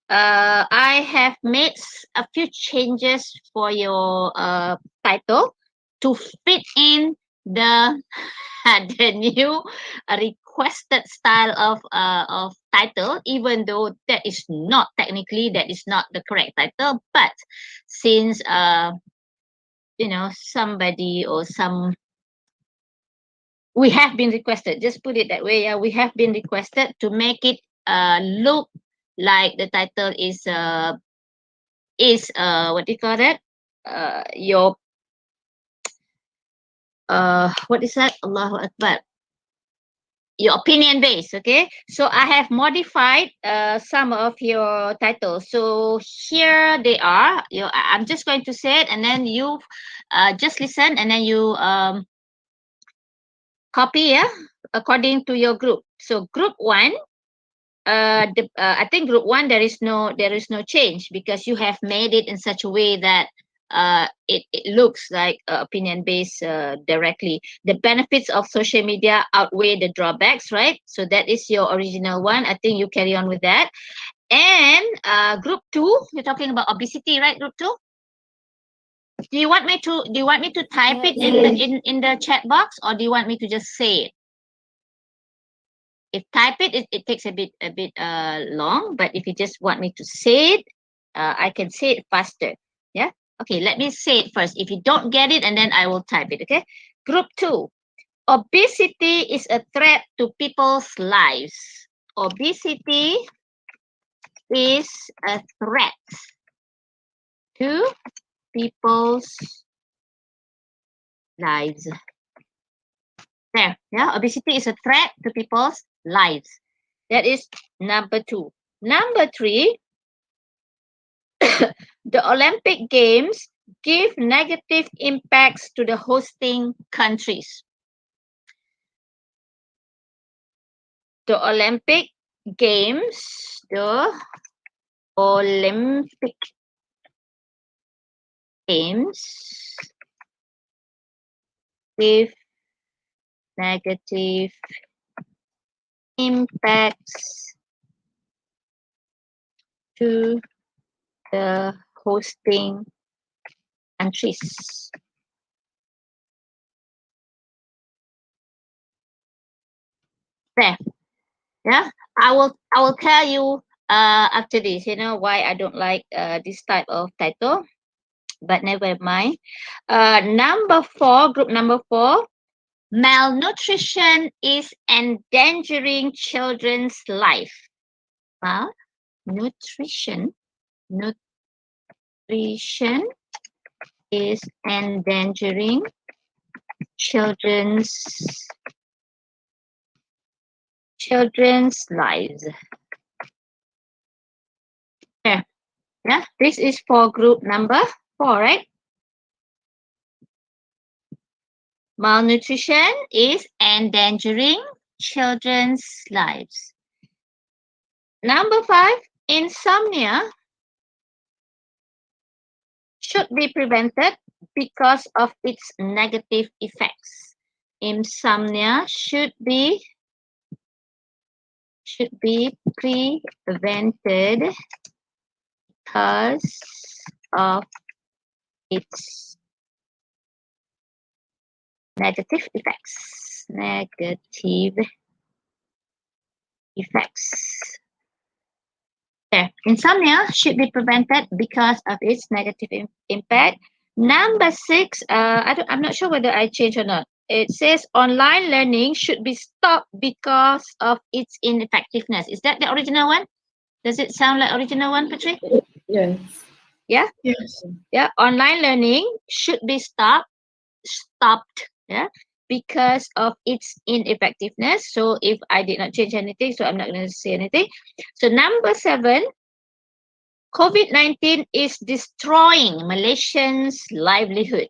I have made a few changes for your title to fit in the the new requested style of title, even though that is not technically that is not the correct title. But since somebody or some we have been requested, just put it that way, yeah, we have been requested to make it look like the title is what do you call that, your what is that, Allahu Akbar, your opinion base. Okay, so I have modified some of your titles. So here they are. I'm just going to say it, and then you just listen, and then you copy, yeah, according to your group. So group one, I think group one, there is no change because you have made it in such a way that it looks like opinion based directly. The benefits of social media outweigh the drawbacks, right? So that is your original one. I think you carry on with that. And group two, you're talking about obesity, right? Group two. Do you want me to type it Yes. in the chat box, or do you want me to just say it? If type it takes a bit long, but if you just want me to say it, I can say it faster. Yeah. Okay, let me say it first. If you don't get it, and then I will type it. Okay. Group two. Obesity is a threat to people's lives. Obesity is a threat to people's lives. There. Yeah. Obesity is a threat to people's lives. That is number two. Number three, the Olympic Games give negative impacts to the hosting countries. The Olympic Games, the Olympic Games give negative impacts to the hosting countries. There. Yeah. I will tell you after this, why I don't like this type of title, but never mind. Number four, group number four, malnutrition is endangering children's life. Malnutrition, nutrition is endangering children's lives. Yeah, yeah. This is for group number four, right? Malnutrition is endangering children's lives. Number five, insomnia should be prevented because of its negative effects. Insomnia should be prevented because of its negative effects. Negative effects. There. Insomnia should be prevented because of its negative impact. Number six, I'm not sure whether I changed or not. It says online learning should be stopped because of its ineffectiveness. Is that the original one? Does it sound like original one, Patrick? Yes. Yeah? Yes. Yeah. Online learning should be stopped. Yeah. Because of its ineffectiveness. So if I did not change anything, so I'm not going to say anything. So number seven, COVID-19 is destroying Malaysians' livelihood.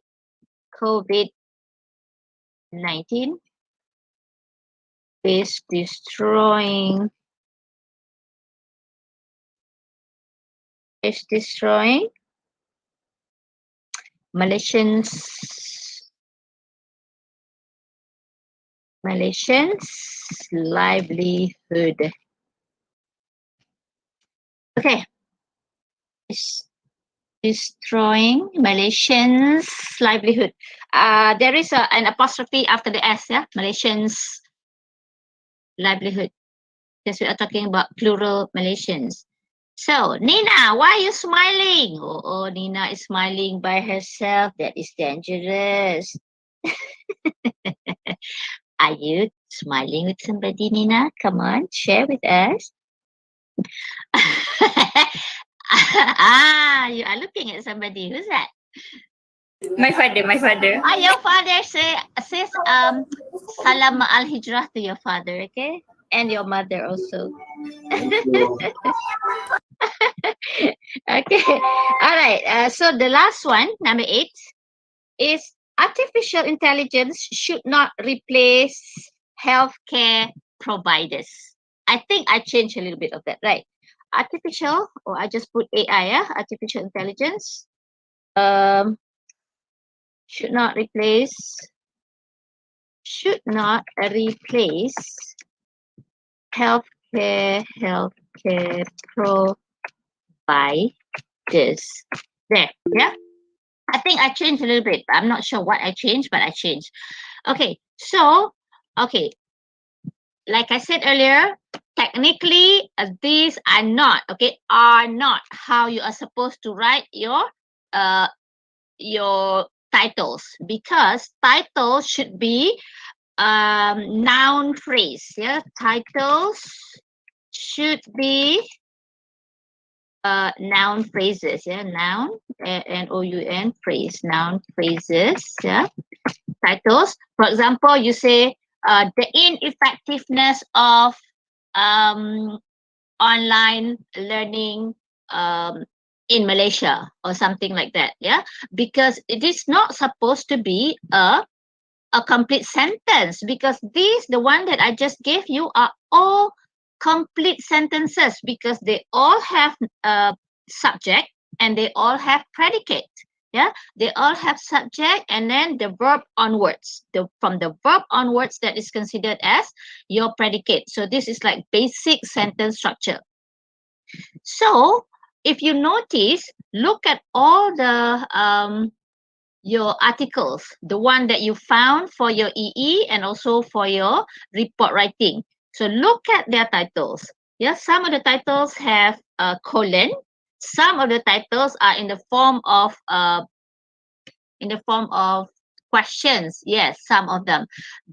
COVID-19 is destroying Malaysians' livelihood. Okay, destroying Malaysians' livelihood. There is an apostrophe after the S, yeah? Malaysians' livelihood. Because we are talking about plural Malaysians. So, Nina, why are you smiling? Oh, Nina is smiling by herself. That is dangerous. Are you smiling with somebody, Nina? Come on, share with us. You are looking at somebody. Who's that? My father, my father. Your father says salam al hijrah to your father, okay? And your mother also. Okay. All right. So the last one, number 8, is artificial intelligence should not replace healthcare providers. I think I changed a little bit of that, right? Artificial, or I just put AI, yeah? Artificial intelligence should not replace healthcare providers. There, yeah. I think I changed a little bit. I'm not sure what I changed, but I changed. Okay, so okay, like I said earlier, technically these are not how you are supposed to write your titles, because title should be noun phrase. Yeah, titles should be noun phrases. Yeah, noun, N-O-U-N, phrase, noun phrases. Yeah, titles. For example, you say the ineffectiveness of online learning in Malaysia, or something like that. Yeah, because it is not supposed to be a complete sentence, because these, the one that I just gave you, are all complete sentences, because they all have a subject and they all have predicate. Yeah, they all have subject and then the verb onwards. From the verb onwards, that is considered as your predicate. So this is like basic sentence structure. So if you notice, look at all the your articles, the one that you found for your EE and also for your report writing. So look at their titles. Yes, some of the titles have a colon. Some of the titles are in the form of questions. Yes, some of them.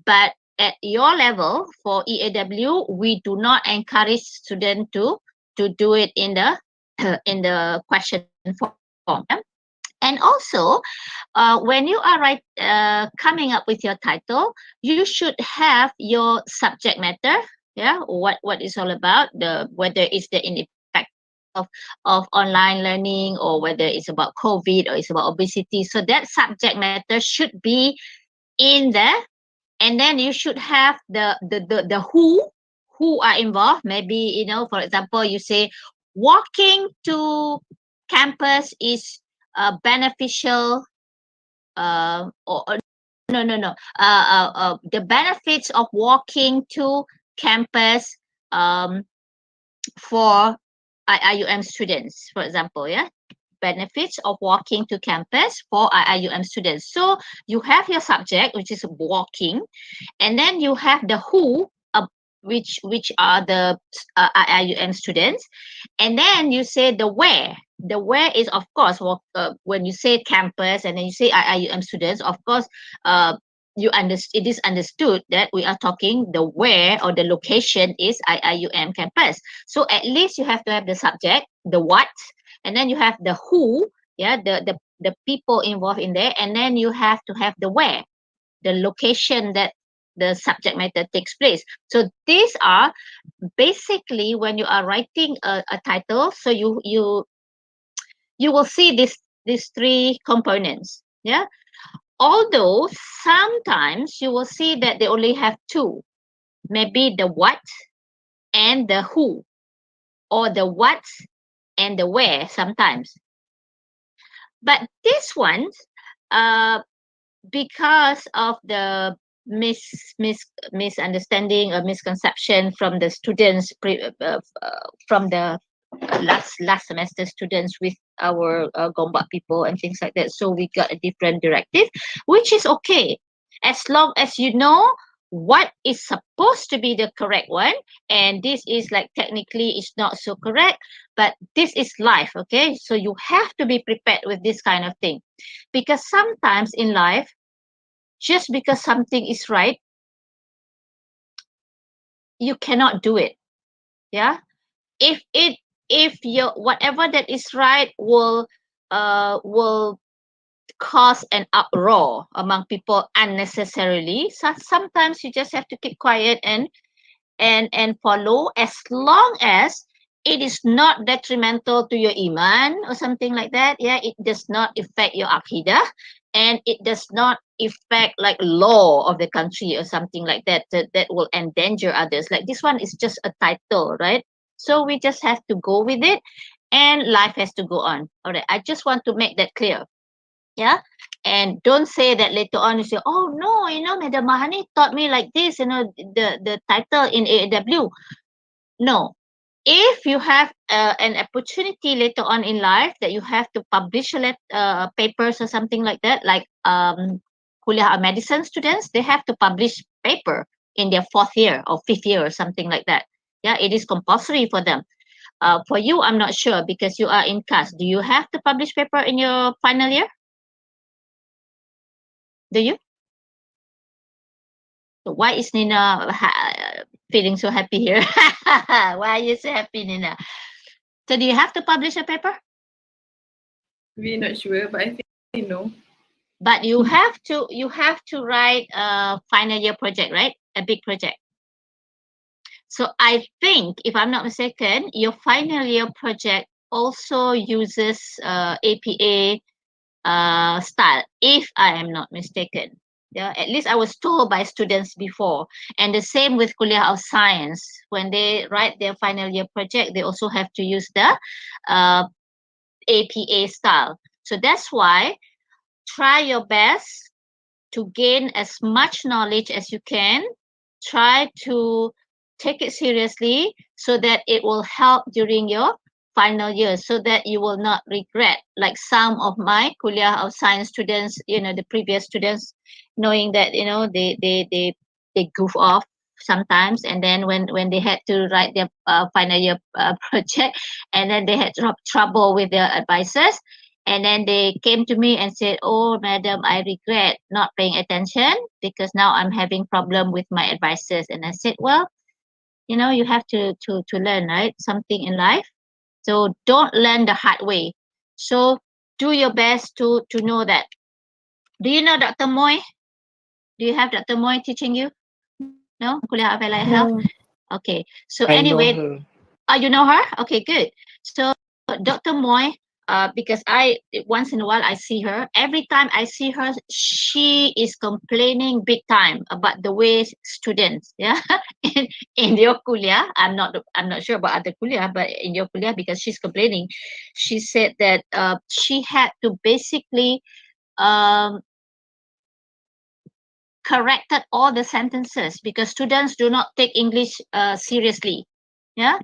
But at your level for EAW, we do not encourage students to do it in the in the question form. Yeah? And also, when you are coming up with your title, you should have your subject matter. Yeah, what is all about, whether it's the impact of online learning, or whether it's about COVID, or it's about obesity. So that subject matter should be in there, and then you should have the who are involved. Maybe, for example, you say walking to campus is beneficial, or no, the benefits of walking to campus for IIUM students, for example. Yeah, benefits of walking to campus for IIUM students. So you have your subject, which is walking, and then you have the who, which are the IIUM students, and then you say the where. The where is, of course, when you say campus and then you say IIUM students, of course, it is understood that we are talking the where, or the location is IIUM campus. So at least you have to have the subject, the what, and then you have the who, yeah, the people involved in there, and then you have to have the where, the location that the subject matter takes place. So these are basically, when you are writing a title, so you will see these three components. Yeah, although sometimes you will see that they only have two, maybe the what and the who, or the what and the where sometimes. But this one, because of the misunderstanding or misconception from the students, from the last semester students with our Gombak people and things like that. So we got a different directive, which is okay, as long as you know what is supposed to be the correct one, and this is like technically it's not so correct, but this is life, okay? So you have to be prepared with this kind of thing, because sometimes in life, just because something is right, you cannot do it. Yeah, if your whatever that is right will cause an uproar among people unnecessarily, so sometimes you just have to keep quiet and follow, as long as it is not detrimental to your iman or something like that. Yeah, it does not affect your akidah, and it does not affect like law of the country or something like that, that will endanger others. Like this one is just a title, right? So we just have to go with it, and life has to go on. All right, I just want to make that clear. Yeah, and don't say that later on you say, oh no, Madam Mahani taught me like this, the title in AAW. No, if you have an opportunity later on in life that you have to publish papers or something like that, like kuliah medicine students, they have to publish paper in their 4th year or 5th year or something like that. Yeah, it is compulsory for them. For you, I'm not sure, because you are in CAS. Do you have to publish paper in your final year? Do you? So why is Nina feeling so happy here? Why are you so happy, Nina? So do you have to publish a paper? We're not sure, but I think you know. But you have to write a final year project, right? A big project. So I think, if I'm not mistaken, your final year project also uses APA style, if I am not mistaken. Yeah, at least I was told by students before. And the same with Kuliah of Science. When they write their final year project, they also have to use the APA style. So that's why try your best to gain as much knowledge as you can. Try to take it seriously so that it will help during your final year, so that you will not regret, like some of my Kuliah of Science students, the previous students, knowing that they goof off sometimes, and then when they had to write their final year project, and then they had trouble with their advisors, and then they came to me and said, oh madam, I regret not paying attention, because now I'm having problem with my advisors. And I said, well, you have to learn, right, something in life. So don't learn the hard way. So do your best to know that. Do you know Dr. Moy? Do you have Dr. Moy teaching you? No? Kuliah of Allied Health? No, Okay. So I know anyway, her. you know her? Okay, good. So Dr. Moy, because I once in a while I see her. Every time I see her, she is complaining big time about the way students, yeah, in your kuliah. I'm not sure about other kuliah, but in your kuliah, because she's complaining, she said that she had to basically um, corrected all the sentences because students do not take English seriously. Yeah,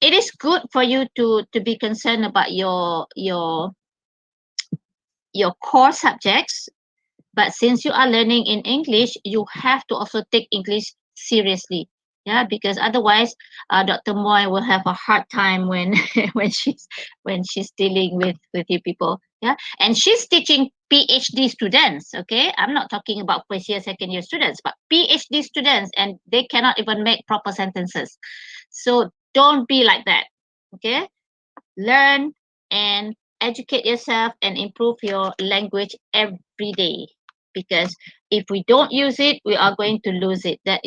it is good for you to be concerned about your core subjects, but since you are learning in English, you have to also take English seriously. Yeah, because otherwise, Dr. Moy will have a hard time when when she's dealing with you people. Yeah, and she's teaching PhD students. Okay, I'm not talking about first year, second year students, but PhD students, and they cannot even make proper sentences. So don't be like that. Okay, learn and educate yourself and improve your language every day, because if we don't use it, we are going to lose it. That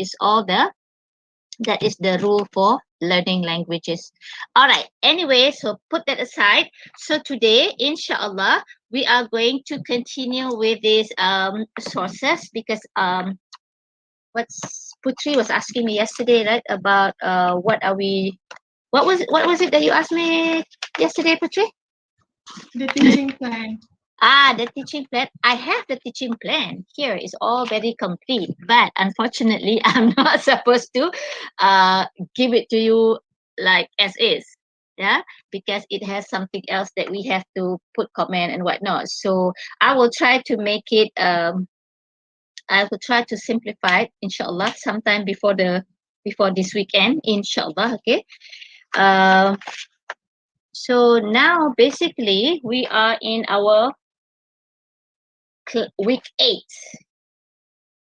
is the rule for learning languages. All right, anyway, so put that aside. So today, inshallah, we are going to continue with these sources, because what's Putri was asking me yesterday, right, about what was it that you asked me yesterday, Putri? The teaching plan. The teaching plan. I have the teaching plan here. It's all very complete, but unfortunately, I'm not supposed to give it to you like as is. Yeah, because it has something else that we have to put comment and whatnot. So I will try to make it I will try to simplify it, inshallah, sometime before this weekend, inshallah. Okay. Uh, so now basically we are in our week 8.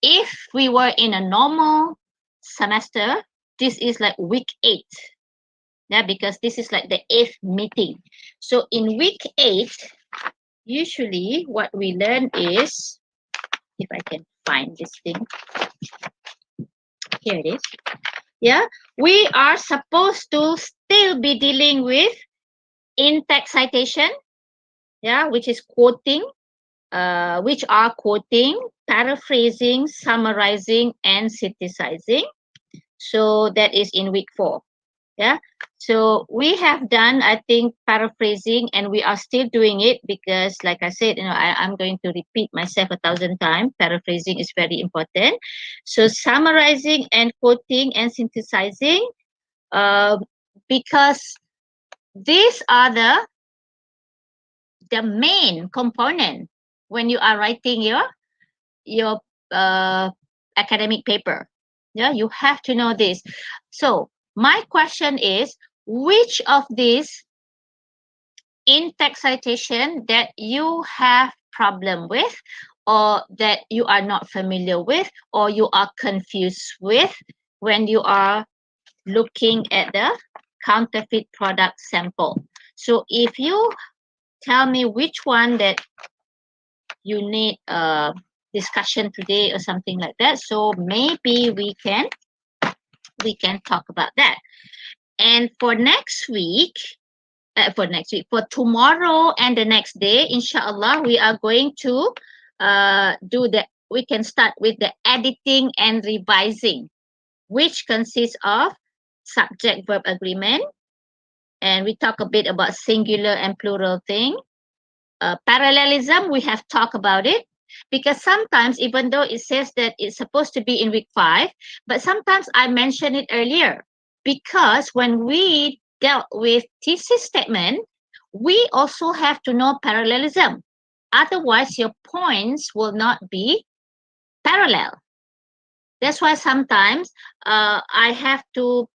If we were in a normal semester, this is like week 8. Yeah, because this is like the 8th meeting. So in week 8, usually what we learn is, if I can find this thing, here it is. Yeah, we are supposed to still be dealing with in-text citation, yeah, which is quoting, which are quoting, paraphrasing, summarizing, and synthesizing. So that is in week 4. Yeah. So we have done, I think, paraphrasing, and we are still doing it because, like I said, I'm going to repeat myself 1,000 times. Paraphrasing is very important. So summarizing and quoting and synthesizing, uh, because these are the main component when you are writing your academic paper. Yeah, you have to know this. So my question is, which of these in-text citation that you have problem with, or that you are not familiar with, or you are confused with when you are looking at the counterfeit product sample? So if you tell me which one that you need a discussion today or something like that, so maybe we can talk about that. And for tomorrow and the next day, inshallah, we are going to we can start with the editing and revising, which consists of subject verb agreement, and we talk a bit about singular and plural thing. Parallelism, we have talked about it, because sometimes, even though it says that it's supposed to be in week 5, but sometimes I mentioned it earlier, because when we dealt with thesis statement, we also have to know parallelism. Otherwise, your points will not be parallel. That's why sometimes I have to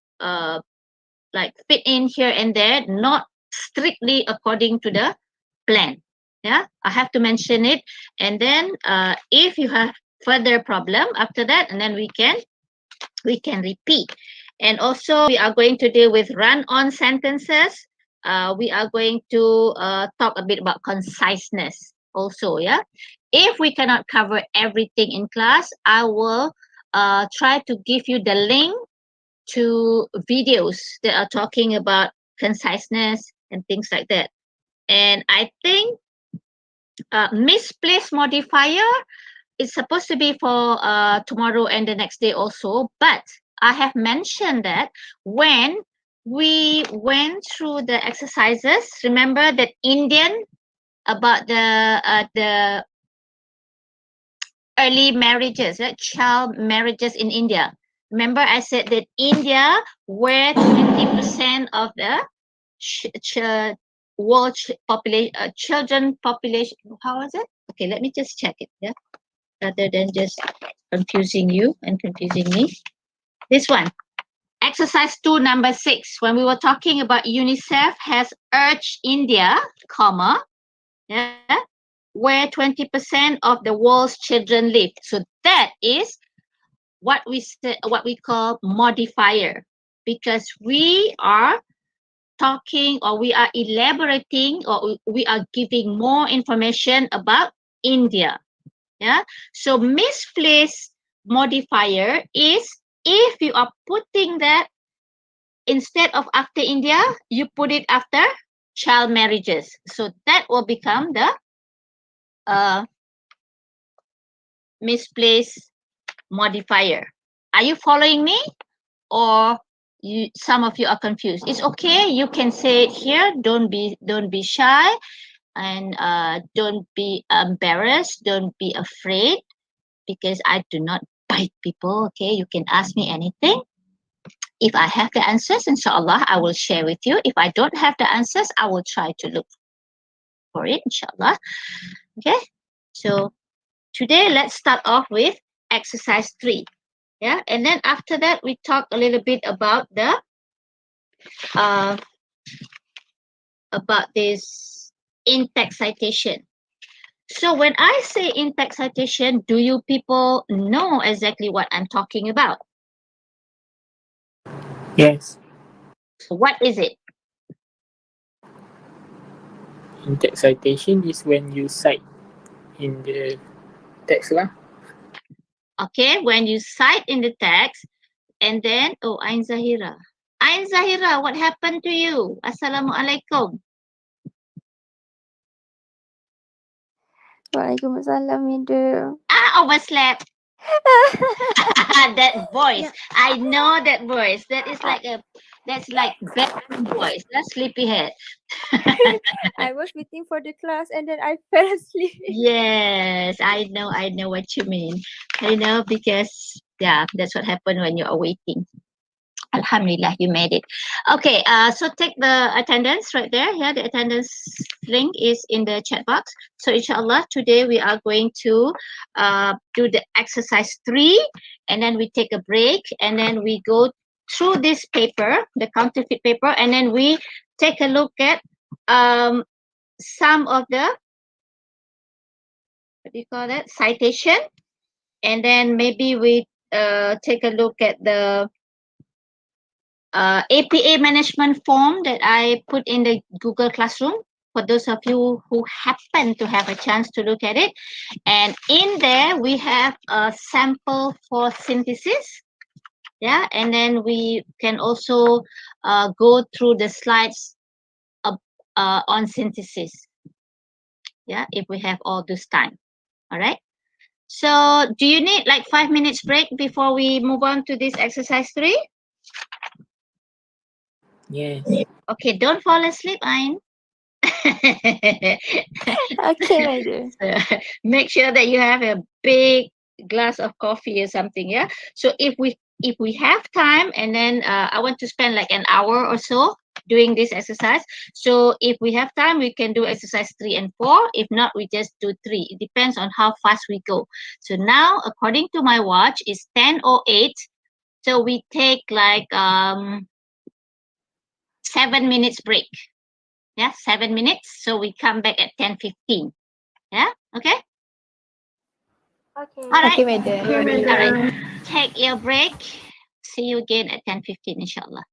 like fit in here and there, not strictly according to the plan. Yeah, I have to mention it, and then if you have further problem after that, and then we can repeat. And also we are going to deal with run-on sentences. We are going to talk a bit about conciseness also. Yeah, if we cannot cover everything in class, I will try to give you the link to videos that are talking about conciseness and things like that. And I think misplaced modifier is supposed to be for tomorrow and the next day also. But I have mentioned that when we went through the exercises, remember that Indian, about the early marriages, child marriages in India. Remember, I said that India, where 20% of the world population, children population. How is it? Okay, let me just check it. Yeah, rather than just confusing you and confusing me. This one, exercise 2, number 6. When we were talking about UNICEF has urged India, comma, yeah, where 20% of the world's children live. So that is what we call modifier, because we are talking, or we are elaborating, or we are giving more information about India. Yeah. So misplaced modifier is if you are putting that instead of after India, you put it after child marriages. So that will become the misplaced modifier. Are you following me? Or some of you are confused? It's okay, you can say it here. Don't be shy, and don't be embarrassed, don't be afraid, because I do not bite people. Okay, you can ask me anything. If I have the answers, inshallah, I will share with you. If I don't have the answers, I will try to look for it, inshallah. Okay, so today let's start off with exercise 3. Yeah, and then after that, we talk a little bit uh, about this in-text citation. So when I say in-text citation, do you people know exactly what I'm talking about? Yes. So what is it? In-text citation is when you cite in the text lah. Okay, when you cite in the text, and then, oh, Ain Zahira. Ain Zahira, what happened to you? Assalamualaikum. Waalaikumsalam, Hindu. Overslept. That voice. I know that voice. That's like bedroom voice. That's sleepyhead. I was waiting for the class and then I fell asleep. Yes, I know what you mean. I know because yeah, that's what happened when you're waiting. Alhamdulillah, you made it. Okay, so take the attendance right there. Yeah, the attendance link is in the chat box. So inshallah, today we are going to do the exercise 3, and then we take a break, and then we go through this paper, the counterfeit paper, and then we take a look at some of the, what do you call that, citation, and then maybe we take a look at the APA management form that I put in the Google Classroom for those of you who happen to have a chance to look at it. And in there, we have a sample for synthesis. Yeah, and then we can also go through the slides on synthesis. Yeah, if we have all this time. All right. So do you need like 5 minutes break before we move on to this exercise 3? Yes. Okay, don't fall asleep, Ain. Okay, my dear. So, make sure that you have a big glass of coffee or something. Yeah. So if we have time, and then I want to spend like an hour or so doing this exercise. So if we have time, we can do exercise 3 and 4. If not, we just do 3. It depends on how fast we go. So now, according to my watch, it's 10:08. So we take like 7 minutes break. Yeah, 7 minutes. So we come back at 10:15. Yeah, okay. Okay. All right. Okay, my dear. All right. Take your break. See you again at 10:15, inshallah.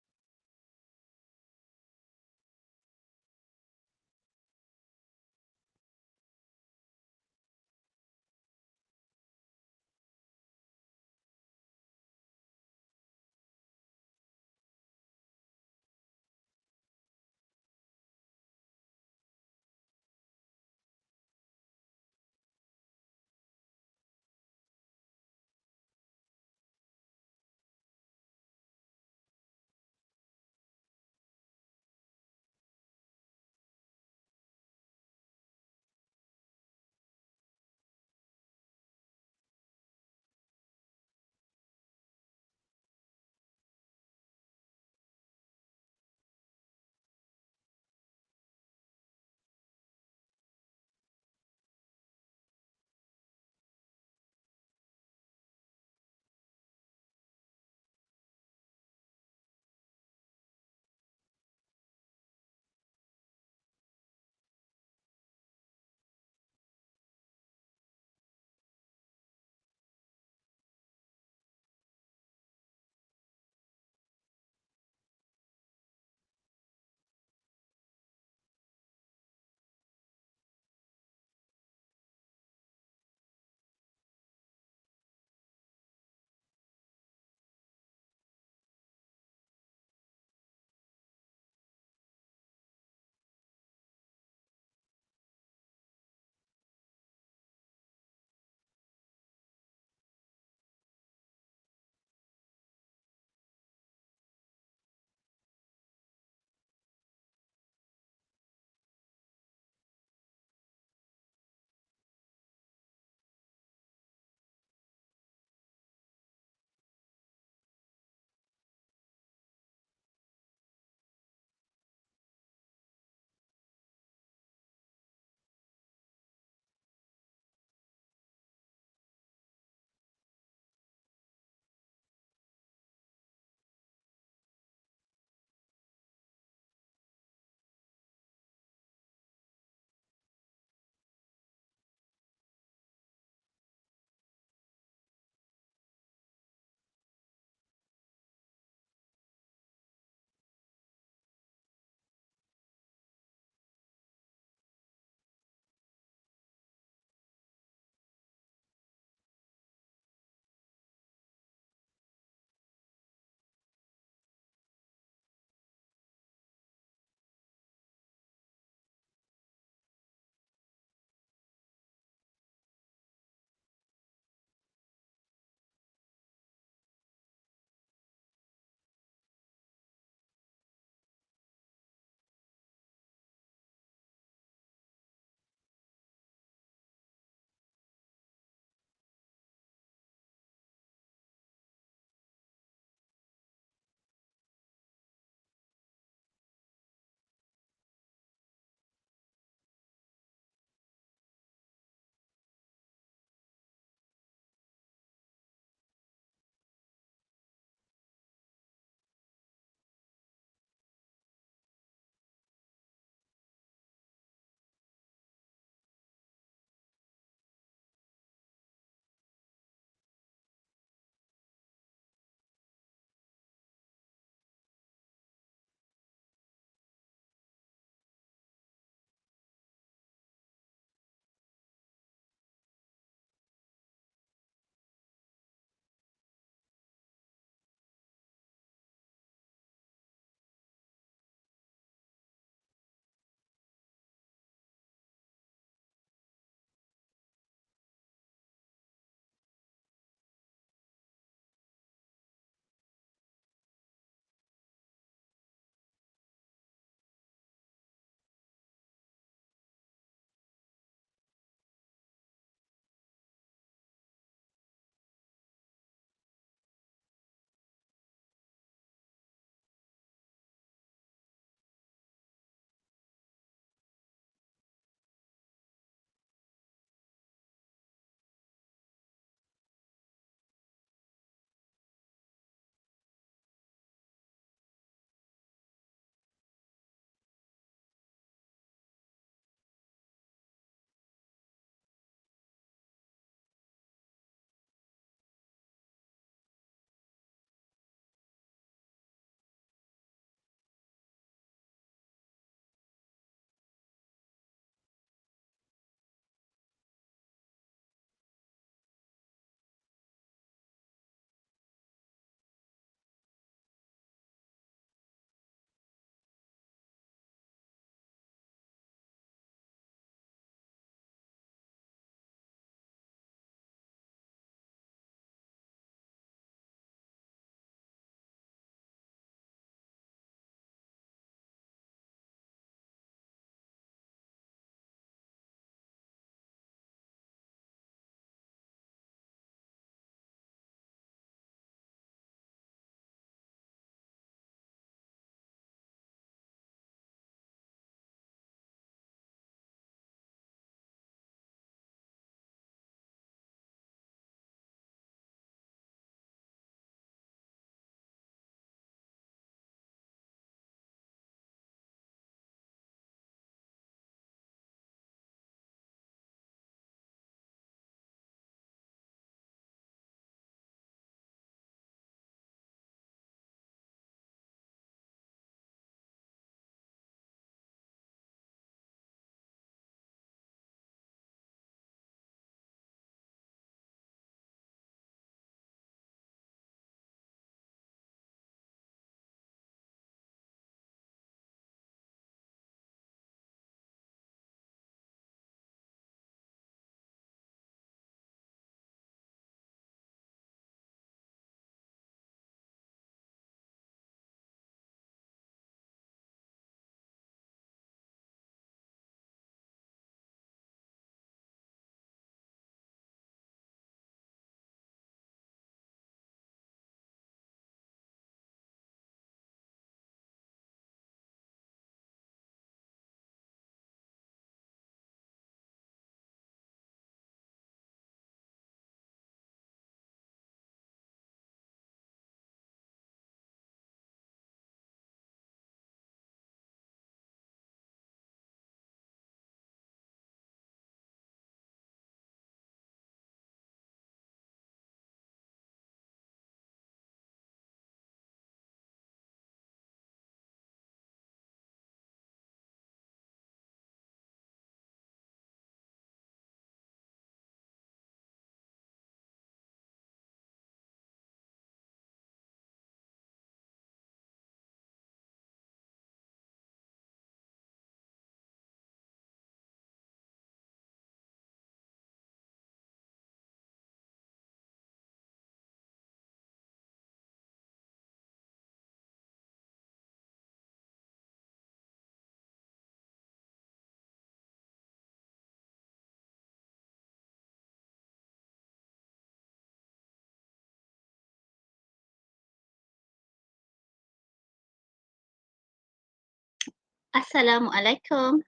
Assalamualaikum.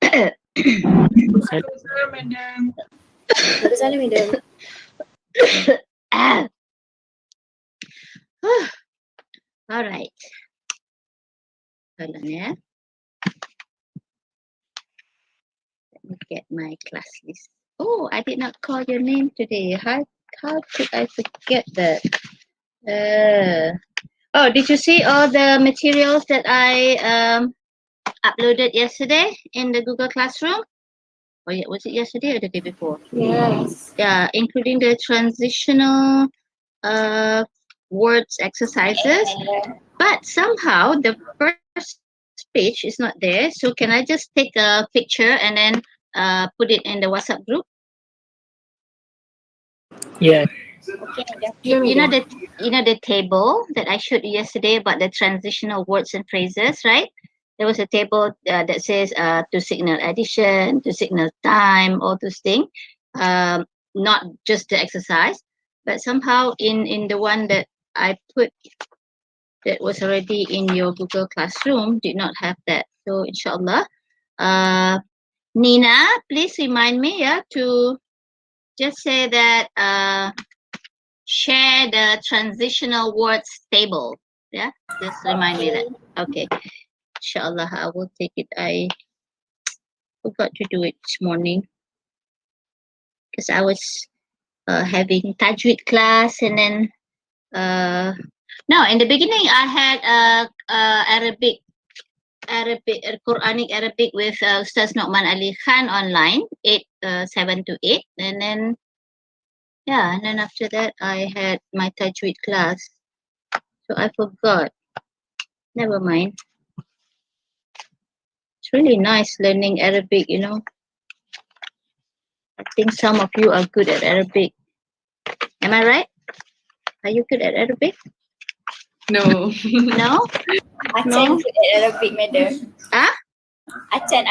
Waalaikumsalam, madam. Waalaikumsalam, madam. Ah. All right. Hold on, yeah. Let me get my class list. Oh, I did not call your name today. How could I forget that? Oh, did you see all the materials that I uploaded yesterday in the Google Classroom? Or was it yesterday or the day before? Yes. Yeah, including the transitional words exercises. But somehow the first page is not there. So can I just take a picture and then put it in the WhatsApp group? Yeah. Okay, madam. You know the table that I showed you yesterday about the transitional words and phrases, right? There was a table that says to signal addition, to signal time, all those things. Not just the exercise, but somehow in the one that I put that was already in your Google Classroom did not have that. So inshallah, Nina, please remind me, yeah, to just say that share the transitional words table. Yeah, just remind me that. Okay, inshallah, I will take it. I forgot to do it this morning because I was having tajweed class, and then no, in the beginning I had Arabic Quranic Arabic with Ustaz Noman Ali Khan online 7 to 8, and then yeah, and then after that I had my tajweed class, so I forgot. Never mind. It's really nice learning Arabic, you know. I think some of you are good at Arabic. Am I right? Are you good at Arabic? No. No? Achan No? group at Arabic, madam. Ah? Achan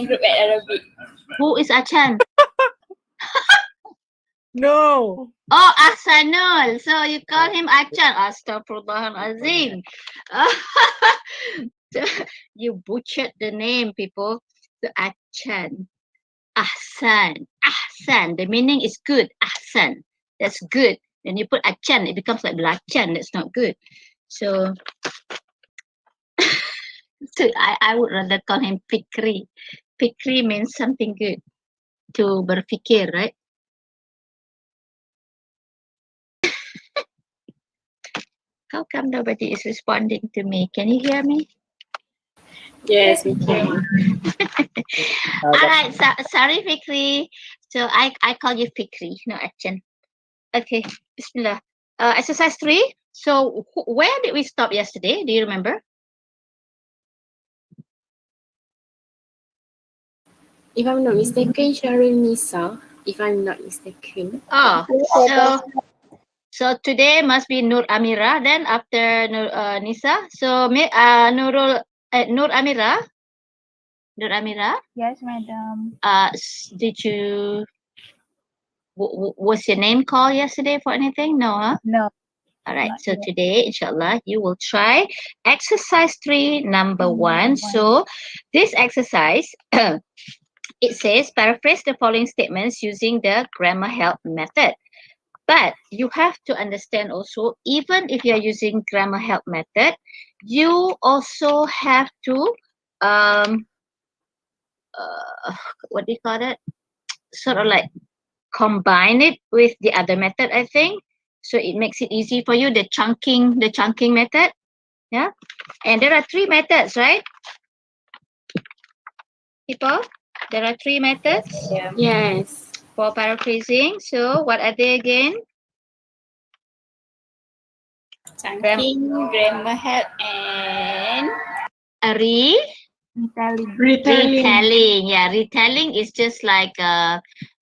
group at Arabic. Who is Achan? No. Oh, Ahsanul. So you call him Achan. Astaghfirullahalazim. You butchered the name, people. So Achan. Ahsan. Ahsan. The meaning is good. Ahsan. That's good. When you put Achan, it becomes like Belacan. That's not good. So, I would rather call him Fikri. Fikri means something good. To berfikir, right? How come nobody is responding to me? Can you hear me? Yes, we can. All right, sorry, Fikri. So I call you Fikri, no Achan. Okay, Bismillah. Exercise 3. So where did we stop yesterday? Do you remember? If I'm not mistaken, Sharul Nisa. If I'm not mistaken. Oh, so today must be Nur Amira. Then after Nisa, so Nur Amira. Nur Amira. Yes, madam. Did you? Was your name called yesterday for anything? No, huh? No. All right. Not So yet. today, inshallah, you will try exercise 3, number 1. So this exercise, it says paraphrase the following statements using the grammar help method. But you have to understand also, even if you're using grammar help method, you also have to what do you call it? Sort of like combine it with the other method, I think. So it makes it easy for you, the chunking method. Yeah. And there are 3 methods, right? People, there are 3 methods Yes. for paraphrasing. So what are they again? Chunking, grammar help, and A retelling. Yeah, retelling is just like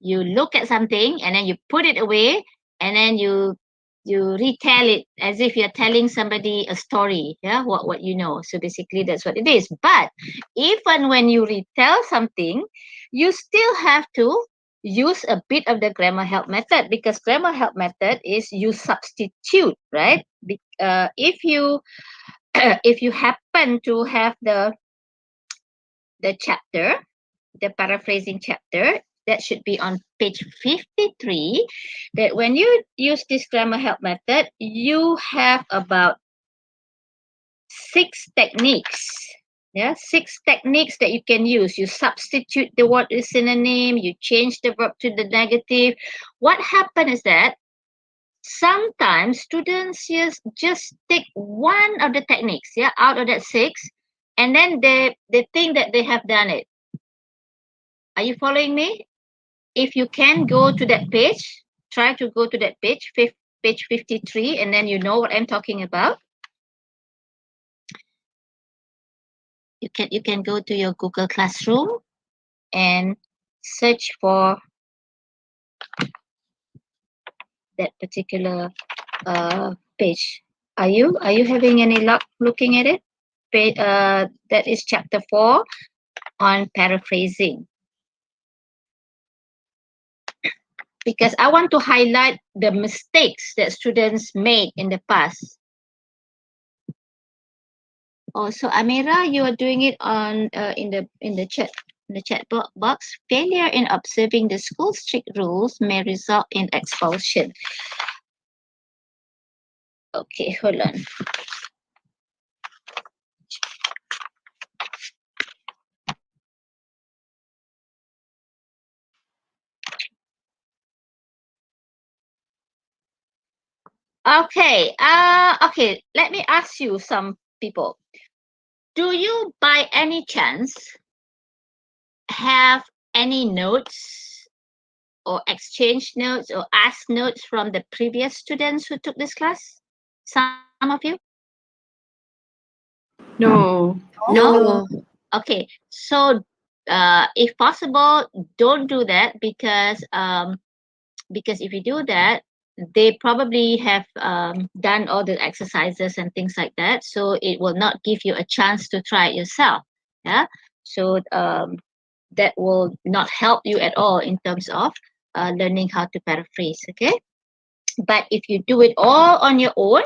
you look at something and then you put it away and then you retell it as if you're telling somebody a story. Yeah, what you know. So basically that's what it is. But even when you retell something, you still have to use a bit of the grammar help method, because grammar help method is you substitute, right? If you if you happen to have the chapter, the paraphrasing chapter, that should be on page 53, that when you use this grammar help method, you have about 6 techniques. Yeah, 6 techniques that you can use. You substitute the word with synonym, you change the verb to the negative. What happens is that sometimes students just take one of the techniques, yeah, out of that 6, and then they think that they have done it. Are you following me? If you can go to that page, try to go to that page, page 53, and then you know what I'm talking about. You can go to your Google Classroom and search for that particular page. Are you having any luck looking at it? That is chapter 4 on paraphrasing. Because I want to highlight the mistakes that students made in the past. Also, Amira, you are doing it on in the chat box. Failure in observing the school strict rules may result in expulsion. Okay, hold on. Okay, okay, let me ask you some people. Do you by any chance have any notes or exchange notes or ask notes from the previous students who took this class? Some of you? No. No? Okay, so if possible, don't do that because if you do that, they probably have done all the exercises and things like that, so it will not give you a chance to try it yourself. Yeah, so that will not help you at all in terms of learning how to paraphrase. Okay, but if you do it all on your own,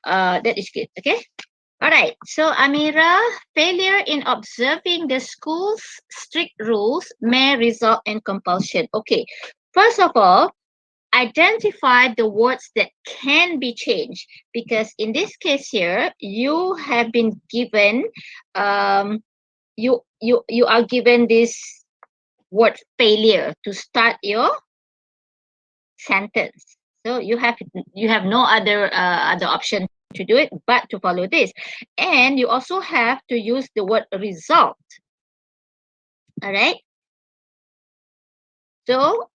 that is good. Okay. All right, so Amira, failure in observing the school's strict rules may result in compulsion. Okay, first of all, identify the words that can be changed, because in this case here, you have been given, you are given this word failure to start your sentence. So you have no other option to do it but to follow this, and you also have to use the word result. All right, so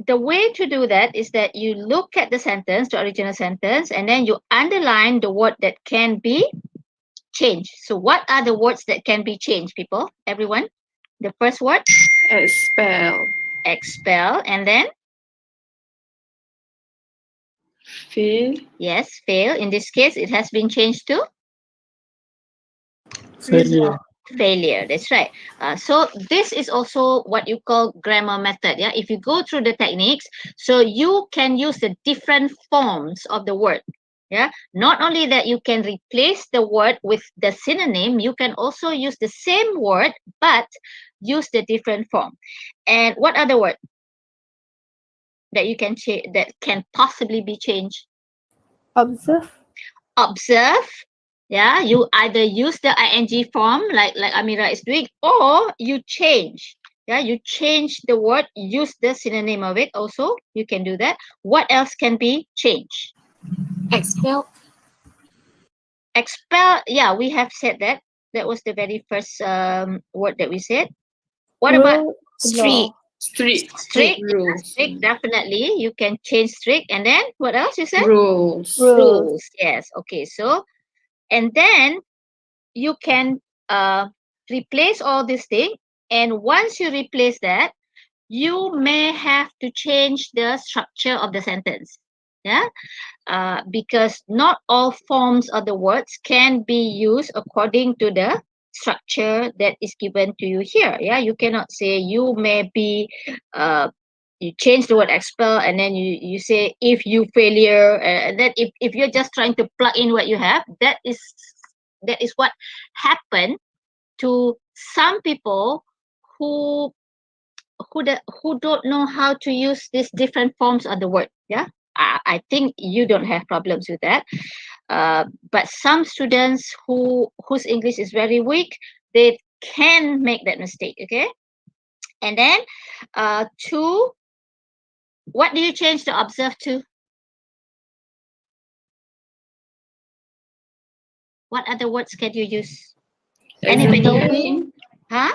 the way to do that is that you look at the sentence, the original sentence, and then you underline the word that can be changed. So what are the words that can be changed, people? Everyone? The first word? Expel. Expel. And then? Fail. Yes, fail. In this case, it has been changed to? Failure. Failure. That's right. So this is also what you call grammar method. Yeah, if you go through the techniques, so you can use the different forms of the word. Yeah, not only that, you can replace the word with the synonym, you can also use the same word but use the different form. And what other word that you can change, that can possibly be changed? Observe. Observe. Yeah, you either use the ing form like Amira is doing, or you change. Yeah, you change the word, use the synonym of it also. You can do that. What else can be changed? Expel. Expel. Yeah, we have said that. That was the very first word that we said. What about Strict. Strict. strict? Rules. Strict, definitely. You can change strict. And then what else you said? Rules. Rules. Yes. Okay. So, and then you can replace all these things. And once you replace that, you may have to change the structure of the sentence. Yeah, because not all forms of the words can be used according to the structure that is given to you here. Yeah, you cannot say you may be you change the word expel, and then you say if you failure, and then if you're just trying to plug in what you have, that is what happened to some people who who don't know how to use these different forms of the word. Yeah, I think you don't have problems with that. But some students whose English is very weak, they can make that mistake. Okay, and then to what do you change the observe to? What other words can you use? Anybody? Following. Huh?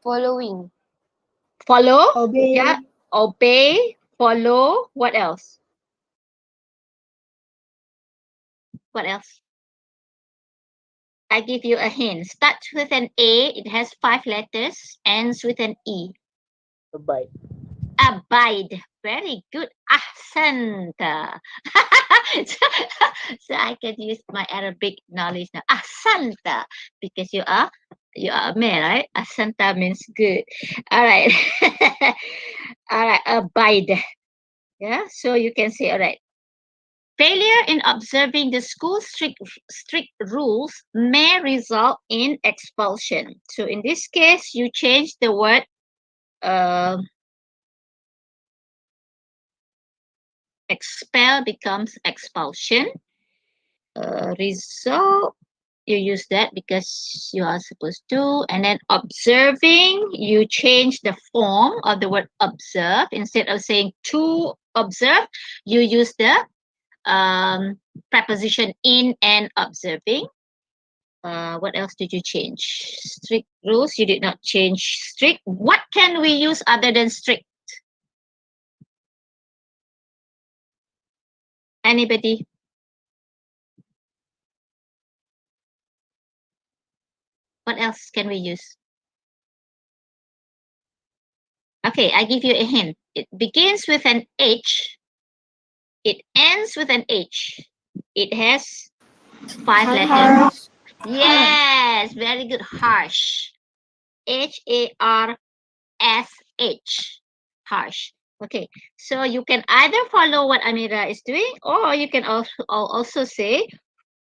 Following. Follow? Obey. Yeah. Obey, follow. What else? What else? I give you a hint. Starts with an A, it has 5 letters, ends with an E. Abide. Abide. Very good. Ahsanta. So I can use my Arabic knowledge now. Ahsanta. Because you are a male, right? Ahsanta means good. All right. All right. Abide. Yeah. So you can say, all right. Failure in observing the school's strict rules may result in expulsion. So in this case, you change the word expel becomes expulsion. Result, you use that because you are supposed to. And then observing, you change the form of the word observe. Instead of saying to observe, you use the preposition in and observing. What else did you change? Strict rules, you did not change strict. What can we use other than strict? Anybody? What else can we use? Okay, I give you a hint. It begins with an H. It ends with an H. It has 5 letters. Yes, very good. Harsh. Harsh. Harsh. Okay, so you can either follow what Amira is doing, or you can also say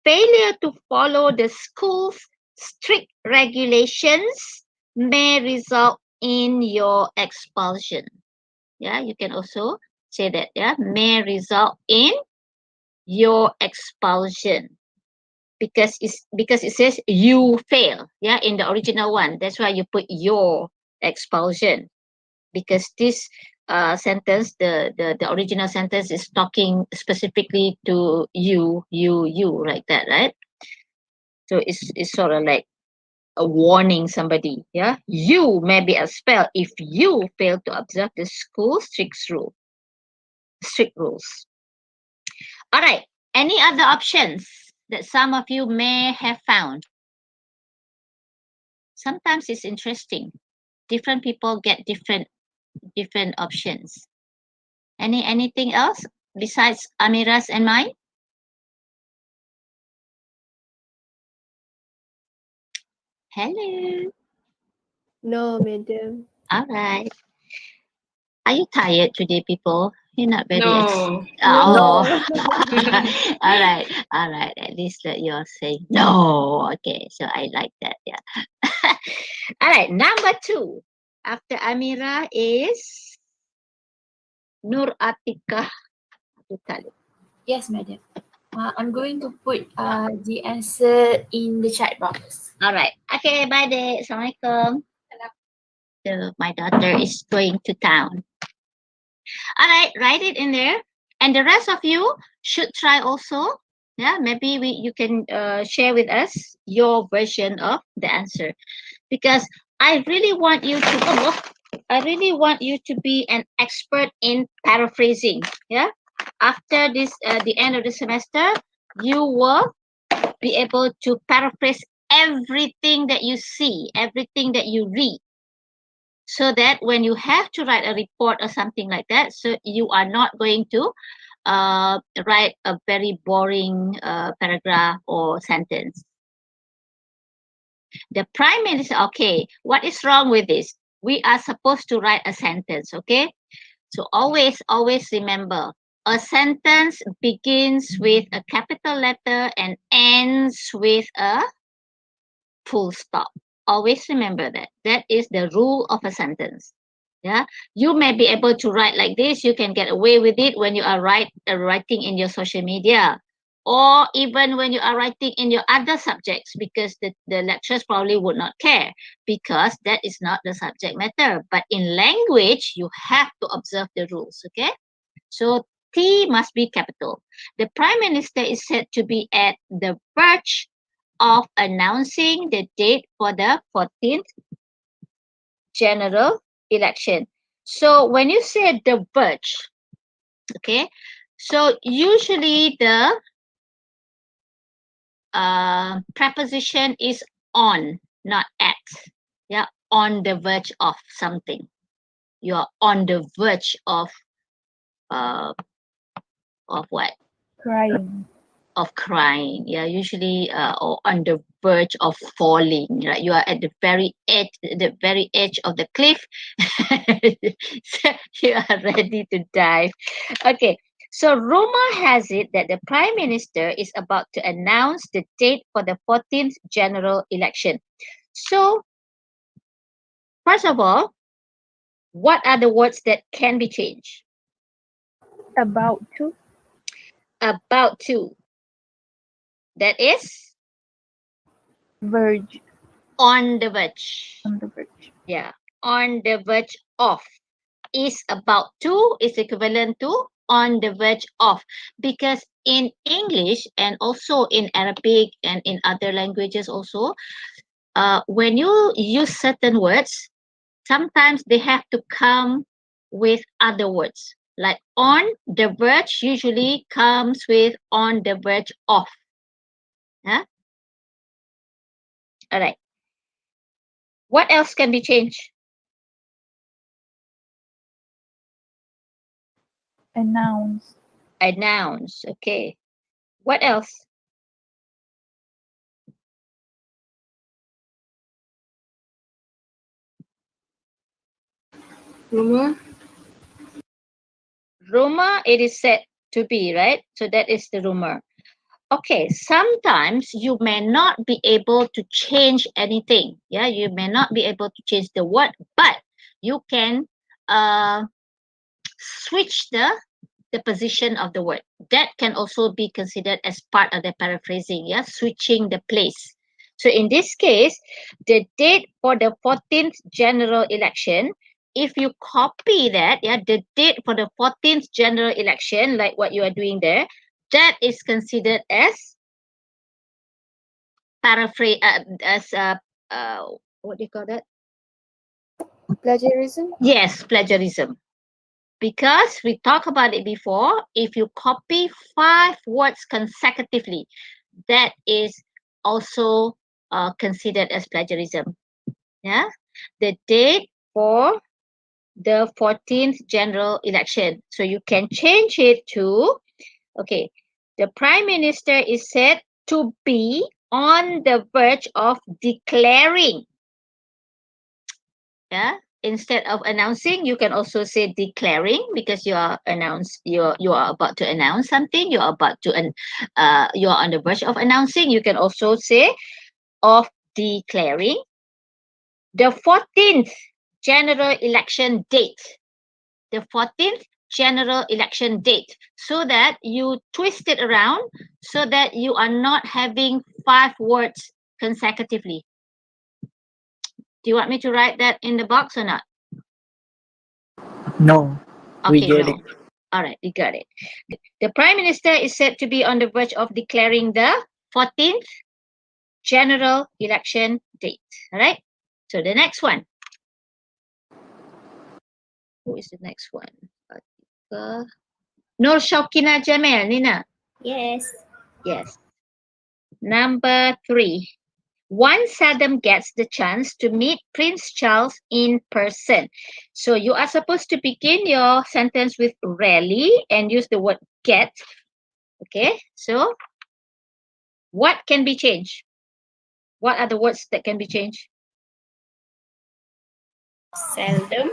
failure to follow the school's strict regulations may result in your expulsion. Yeah, you can also say that. Yeah, may result in your expulsion because it says you fail. Yeah, in the original one, that's why you put your expulsion, because this sentence, the original sentence is talking specifically to you like that, right? So it's sort of like a warning somebody. Yeah, you may be expelled if you fail to observe the school strict rules. All right, any other options that some of you may have found? Sometimes it's interesting, different people get different options. Anything else besides Amira's and mine? Hello. No, madam. All right. Are you tired today, people? You're not very No. Oh. No. All right. At least that you're saying no. Okay, so I like that. Yeah. All right. Number 2 after Amira is Nur Atika. Yes, madam. I'm going to put the answer in the chat box. All right. Okay. Bye, day. Assalamualaikum. So my daughter is going to town. All right. Write it in there, and the rest of you should try also. Yeah. Maybe you can share with us your version of the answer, because I really want you to be an expert in paraphrasing. Yeah. After this, the end of the semester, you will be able to paraphrase everything that you see, everything that you read, so that when you have to write a report or something like that, so you are not going to write a very boring paragraph or sentence. The Prime Minister, okay, what is wrong with this? We are supposed to write a sentence, okay? So always remember, a sentence begins with a capital letter and ends with a full stop. Always remember that. That is the rule of a sentence. Yeah, you may be able to write like this. You can get away with it when you are writing in your social media, or even when you are writing in your other subjects, because the lecturers probably would not care, because that is not the subject matter. But in language, you have to observe the rules. Okay, so T must be capital. The Prime Minister is said to be at the verge of announcing the date for the 14th general election. So when you say the verge, okay, so usually the preposition is on, not at. Yeah, on the verge of something. You are on the verge of what? Crying. Of crying. Yeah, usually or on the verge of falling. Right, you are at the very edge of the cliff. So you are ready to dive. Okay. So rumor has it that the Prime Minister is about to announce the date for the 14th general election. So, first of all, what are the words that can be changed? About to. About to. That is Verge. on the verge. On the verge. Yeah, on the verge of. Is about to is equivalent to on the verge of, because in English and also in Arabic and in other languages also, when you use certain words, sometimes they have to come with other words. Like on the verge usually comes with on the verge of. Yeah. All right. What else can be changed? Announce. Announce. Okay. What else? Rumor. Rumor, it is said to be, right? So that is the rumor. Okay, sometimes you may not be able to change anything. Yeah, you may not be able to change the word, but you can switch the position of the word. That can also be considered as part of the paraphrasing. Yeah, switching the place. So in this case, the date for the 14th general election, if you copy that, yeah, the date for the 14th general election, like what you are doing there, that is considered as paraphrase, as what do you call that? Plagiarism. Yes, plagiarism. Because we talked about it before, if you copy 5 words consecutively, that is also considered as plagiarism. Yeah, the date for the 14th general election. So you can change it to, okay, the Prime Minister is said to be on the verge of declaring. Yeah, instead of announcing, you can also say declaring, because you are about to announce something. You are you are on the verge of announcing. You can also say of declaring. The 14th general election date. The 14th general election date, so that you twist it around, so that you are not having 5 words consecutively. Do you want me to write that in the box or not? No, we Okay, get no. it. All right, we got it. The Prime Minister is said to be on the verge of declaring the 14th general election date. All right. So the next one. Who is the next one? Nur Shokina Jamel, Nina. Yes. Yes. Number 3. One seldom gets the chance to meet Prince Charles in person. So you are supposed to begin your sentence with rarely and use the word get. Okay, so what can be changed? What are the words that can be changed? Seldom.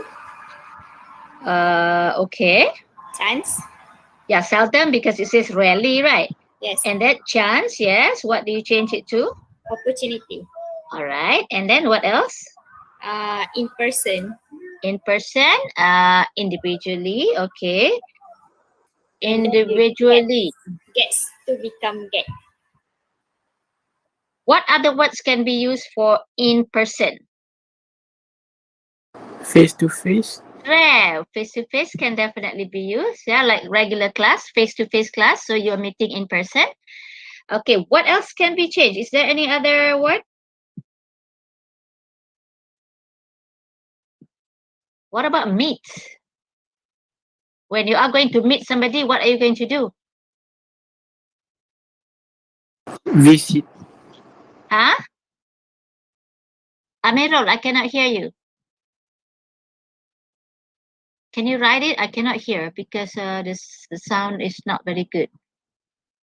Okay. Chance. Yeah, seldom because it says rarely, right? Yes. And that chance, yes. What do you change it to? Opportunity. All right. And then what else? In person. In person, individually. Okay. And then you Individually. gets to become get. What other words can be used for in person? Face to face. Rare. Face to face can definitely be used. Yeah, like regular class, face to face class. So you're meeting in person. Okay. What else can be changed? Is there any other word? What about meet? When you are going to meet somebody, what are you going to do? Visit. Huh? Amirul, I cannot hear you. Can you write it? I cannot hear because the sound is not very good.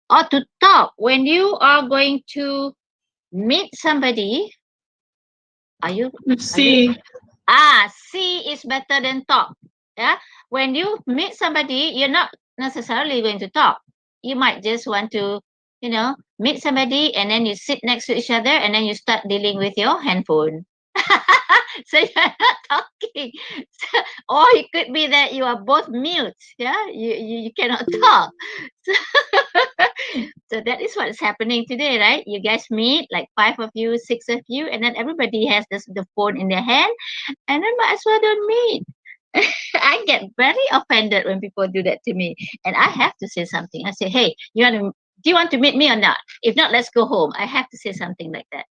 Or to talk. When you are going to meet somebody, are you? See. See is better than talk. Yeah. When you meet somebody, you're not necessarily going to talk. You might just want to, meet somebody and then you sit next to each other and then you start dealing with your handphone. So you're not talking. Or it could be that you are both mute. Yeah. You cannot talk. So, so that is what is happening today, right? You guys meet like 5 of you, 6 of you, and then everybody has the phone in their hand and then might as well don't meet. I get very offended when people do that to me, and I have to say something. I say, "Hey, do you want to meet me or not? If not, let's go home." I have to say something like that.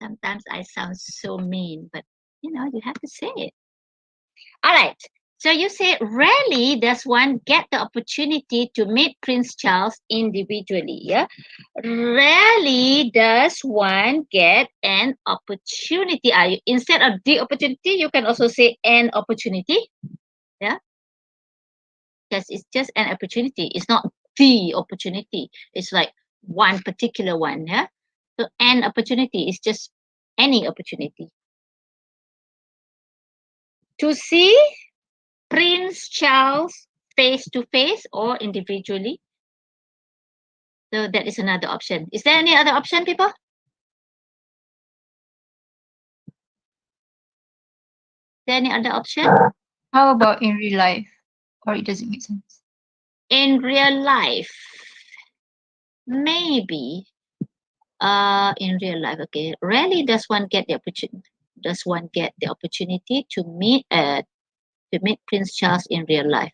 Sometimes I sound so mean, but you have to say it. All right. So you say rarely does one get the opportunity to meet Prince Charles individually. Yeah. Rarely does one get an opportunity. Instead of the opportunity, you can also say an opportunity. Yeah. Because it's just an opportunity. It's not the opportunity. It's like one particular one. Yeah. So an opportunity is just any opportunity. To see Prince Charles face to face or individually. So that is another option. Is there any other option, people? Is there any other option? How about in real life? Or it doesn't make sense? In real life, maybe. In real life, okay. Rarely does one get the opportunity. Does one get the opportunity to meet Prince Charles in real life?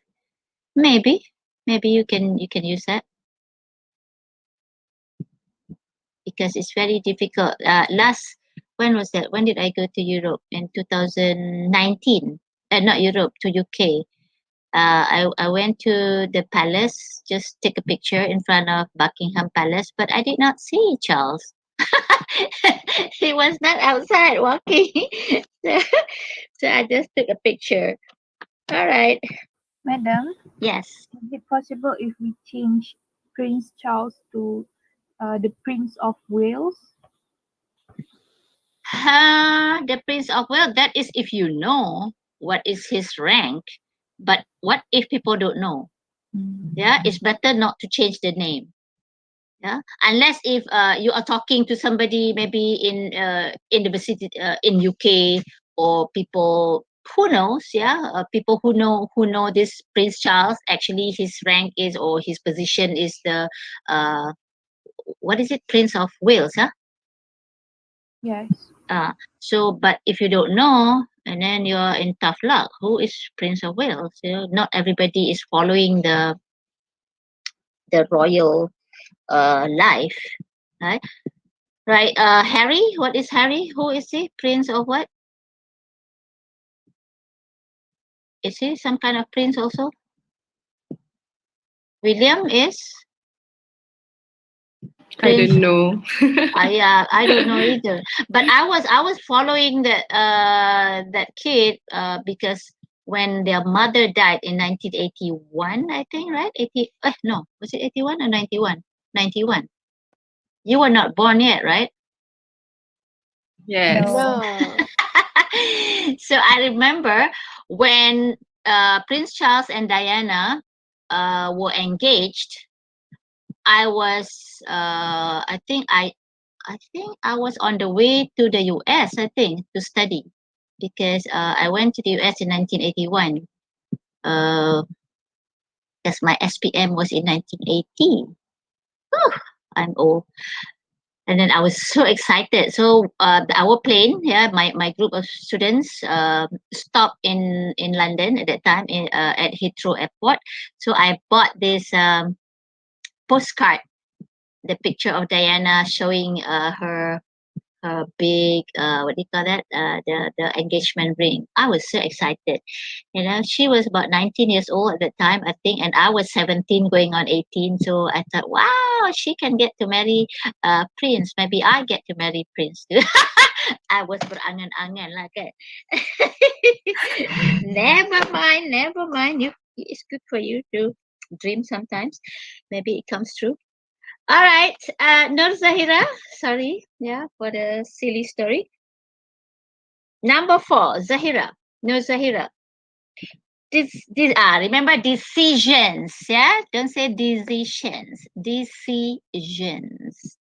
Maybe you can use that because it's very difficult. When was that? When did I go to Europe? In 2019. Not Europe, to UK. I went to the palace, just take a picture in front of Buckingham Palace, but I did not see Charles. He was not outside walking. so, so I just took a picture. All right. Madam, Yes. is it possible if we change Prince Charles to the Prince of Wales? The Prince of Wales, that is if you know what is his rank. But what if people don't know? Yeah, it's better not to change the name. Yeah, unless if you are talking to somebody maybe in the vicinity in UK or people who knows, people who know this Prince Charles, actually his rank is or his position is the what is it, Prince of Wales, huh? Yes. So but if you don't know and then you're in tough luck, who is Prince of Wales? Not everybody is following the royal life, right? Right. Harry, what is Harry? Who is he? Prince of what? Is he some kind of prince also? William is? I don't know. I don't know either. But I was following that kid because when their mother died in 1981, I think, right? No, was it 81 or 91? 91. You were not born yet, right? Yes. No. No. So I remember when Prince Charles and Diana were engaged, I was I think I was on the way to the US, I think, to study, because I went to the US in 1981. Because my SPM was in 1980. Whew, I'm old. And then I was so excited. So our plane, yeah, my group of students stopped in London at that time at Heathrow Airport. So I bought this postcard, the picture of Diana showing her big what do you call that, the engagement ring. I was so excited. She was about 19 years old at the time, I think, and I was 17 going on 18. So I thought, wow, she can get to marry Prince. Maybe I get to marry Prince too. I was berangan-angan lah kan. Never mind. It's good for you to dream sometimes. Maybe it comes true. All right, Nur Zahira, sorry, for the silly story. Number 4, Zahira, Nur Zahira. Remember decisions, don't say decisions, decisions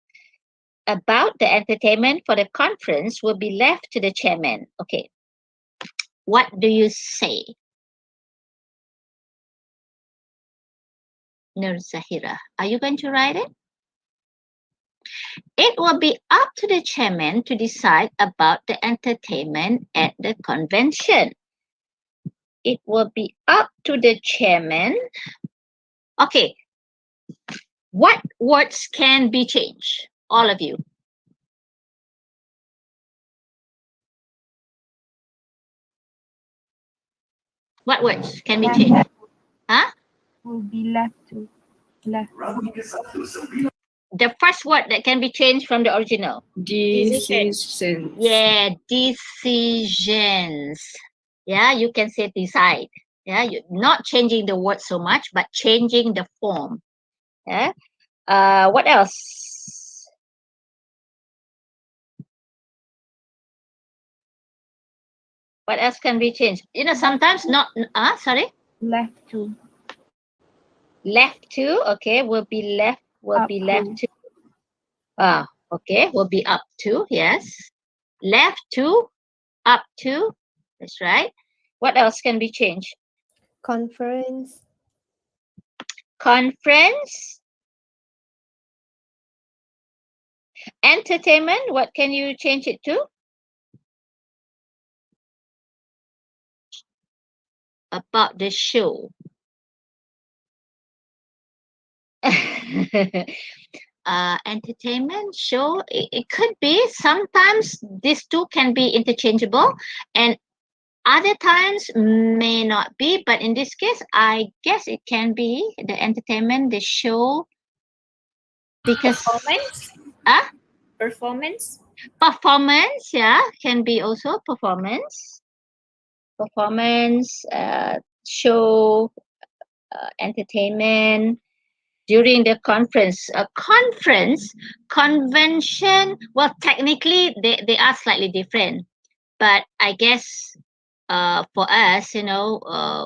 about the entertainment for the conference will be left to the chairman. Okay, what do you say, Nur Zahira? Are you going to write it? It will be up to the chairman to decide about the entertainment at the convention. It will be up to the chairman. Okay. What words can be changed? All of you. What words can be changed? Huh? Will be left to. The first word that can be changed from the original. Decisions. Yeah, decisions. Yeah, you can say decide. Yeah, you're not changing the word so much, but changing the form. Yeah. What else? What else can be changed? Sometimes not. Sorry. Left to. Left to. Okay, will be left. Will be left to. Okay, will be up to. Yes. Left to. Up to. That's right. What else can be changed? Conference. Conference. Entertainment. What can you change it to? About the show. Entertainment, show, it could be. Sometimes these two can be interchangeable and other times may not be, but in this case I guess it can be the entertainment, the show, because performance, yeah, can be also performance, show, entertainment. During the conference, convention, well, technically they are slightly different, but I guess for us,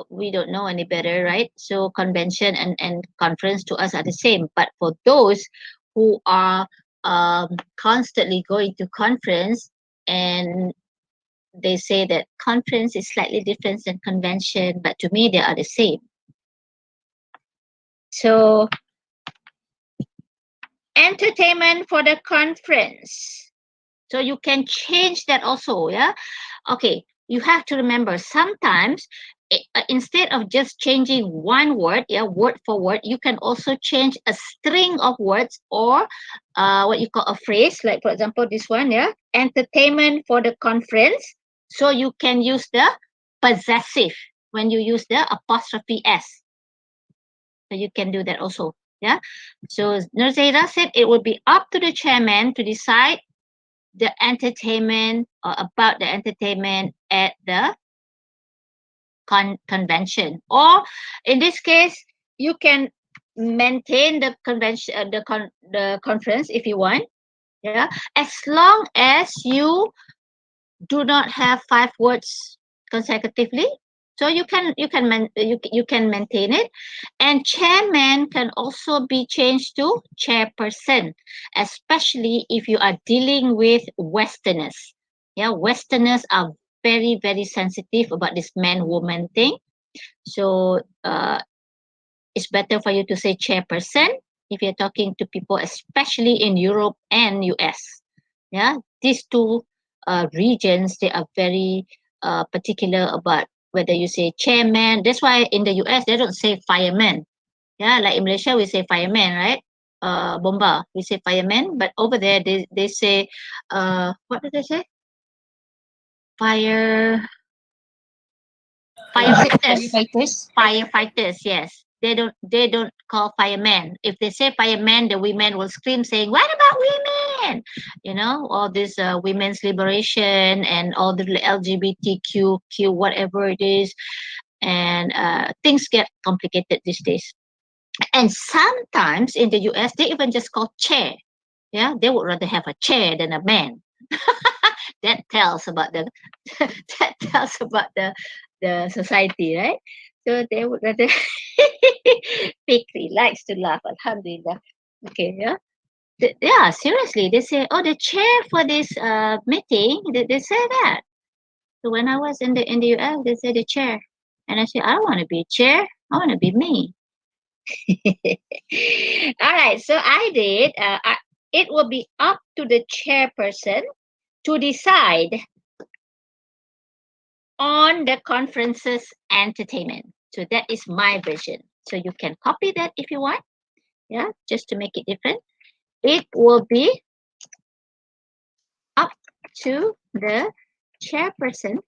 we don't know any better, right? So convention and conference to us are the same, but for those who are constantly going to conference, and they say that conference is slightly different than convention, but to me they are the same. So entertainment for the conference. So you can change that also, yeah? Okay, you have to remember sometimes instead of just changing one word, word for word, you can also change a string of words or what you call a phrase, like for example this one, entertainment for the conference. So you can use the possessive when you use the apostrophe S. So you can do that also. Yeah. So Nur Zahira said it would be up to the chairman to decide the entertainment or about the entertainment at the convention. Or in this case, you can maintain the convention, the conference if you want. Yeah. As long as you do not have 5 words consecutively, So you can maintain it, and chairman can also be changed to chairperson, especially if you are dealing with Westerners. Yeah, Westerners are very sensitive about this man-woman thing. So it's better for you to say chairperson if you're talking to people, especially in Europe and US. Yeah, these two regions, they are very particular about whether you say chairman. That's why in the US they don't say fireman. Yeah, like in Malaysia we say fireman, right? Bomba, we say fireman, but over there they say what do they say? Fire firefighters. Firefighters. Firefighters, yes. They don't call firemen. If they say firemen, the women will scream saying, "What about women?" You know, all this women's liberation and all the LGBTQ whatever it is, and things get complicated these days. And sometimes in the US, they even just call chair. Yeah, they would rather have a chair than a man. That tells about the that tells about the society, right? So they would rather Fikri likes to laugh, alhamdulillah. Okay, yeah. Yeah, seriously, they say, oh, the chair for this meeting, they say that. So when I was in the US, they say the chair. And I said, I don't want to be a chair. I want to be me. All right, so I did. It will be up to the chairperson to decide on the conference's entertainment. So that is my version. So you can copy that if you want. Yeah, just to make it different. It will be up to the chairperson.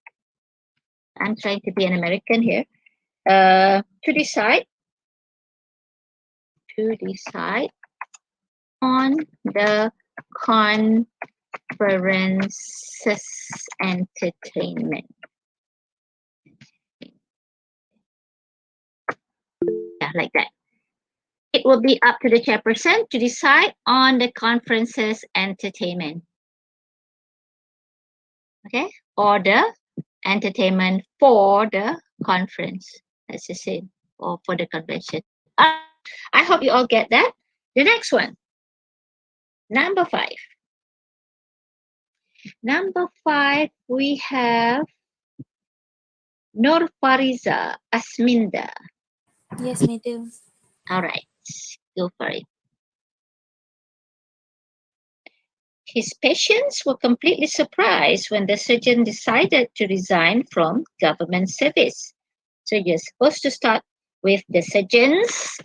I'm trying to be an American here. To decide on the conference's entertainment. Yeah, like that. It will be up to the chairperson to decide on the conference's entertainment. Okay, or the entertainment for the conference. That's the same, or for the convention. I hope you all get that. The next one, number 5. Number 5, we have Nur Fariza Asminda. Yes, madam. All right, go for it. His patients were completely surprised when the surgeon decided to resign from government service. So you're supposed to start with the surgeons,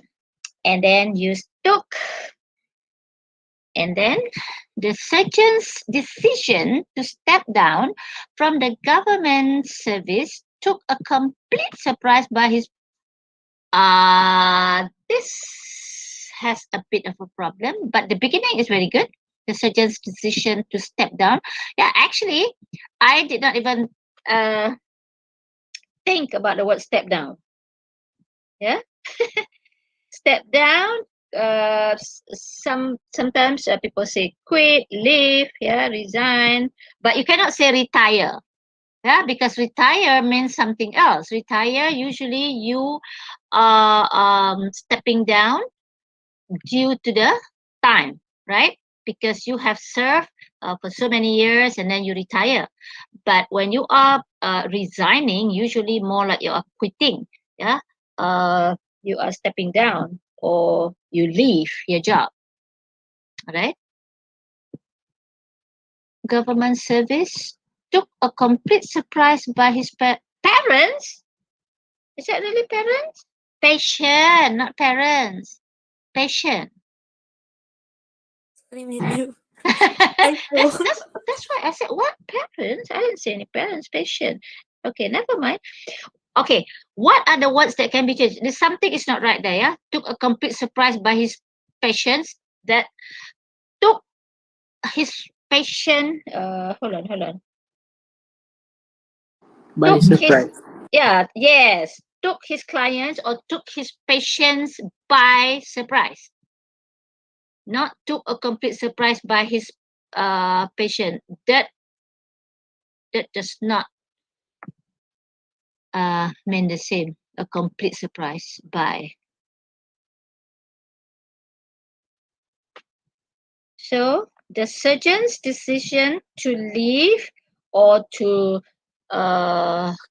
and then you took, and then the surgeon's decision to step down from the government service took a complete surprise by his. This has a bit of a problem, but the beginning is very good. The surgeon's decision to step down. Yeah, actually, I did not even think about the word step down. Yeah, step down. Sometimes people say quit, leave, yeah, resign, but you cannot say retire. Yeah, because retire means something else. Retire, usually you are stepping down due to the time, right? Because you have served for so many years and then you retire. But when you are resigning, usually more like you are quitting. Yeah, you are stepping down or you leave your job. All right. Government service took a complete surprise by his parents. Is that really parents? Patient, not parents. Patient. Sorry, madam. That's why I said what parents? I didn't say any parents. Patient. Okay, never mind. Okay, what are the words that can be changed? There's something is not right there. Yeah, took a complete surprise by his patients. That took his patient. Hold on. By Took surprise. Yes. Took his clients or took his patients by surprise. Not took a complete surprise by his patient. That does not mean the same. A complete surprise. Buy. So the surgeon's decision to leave or to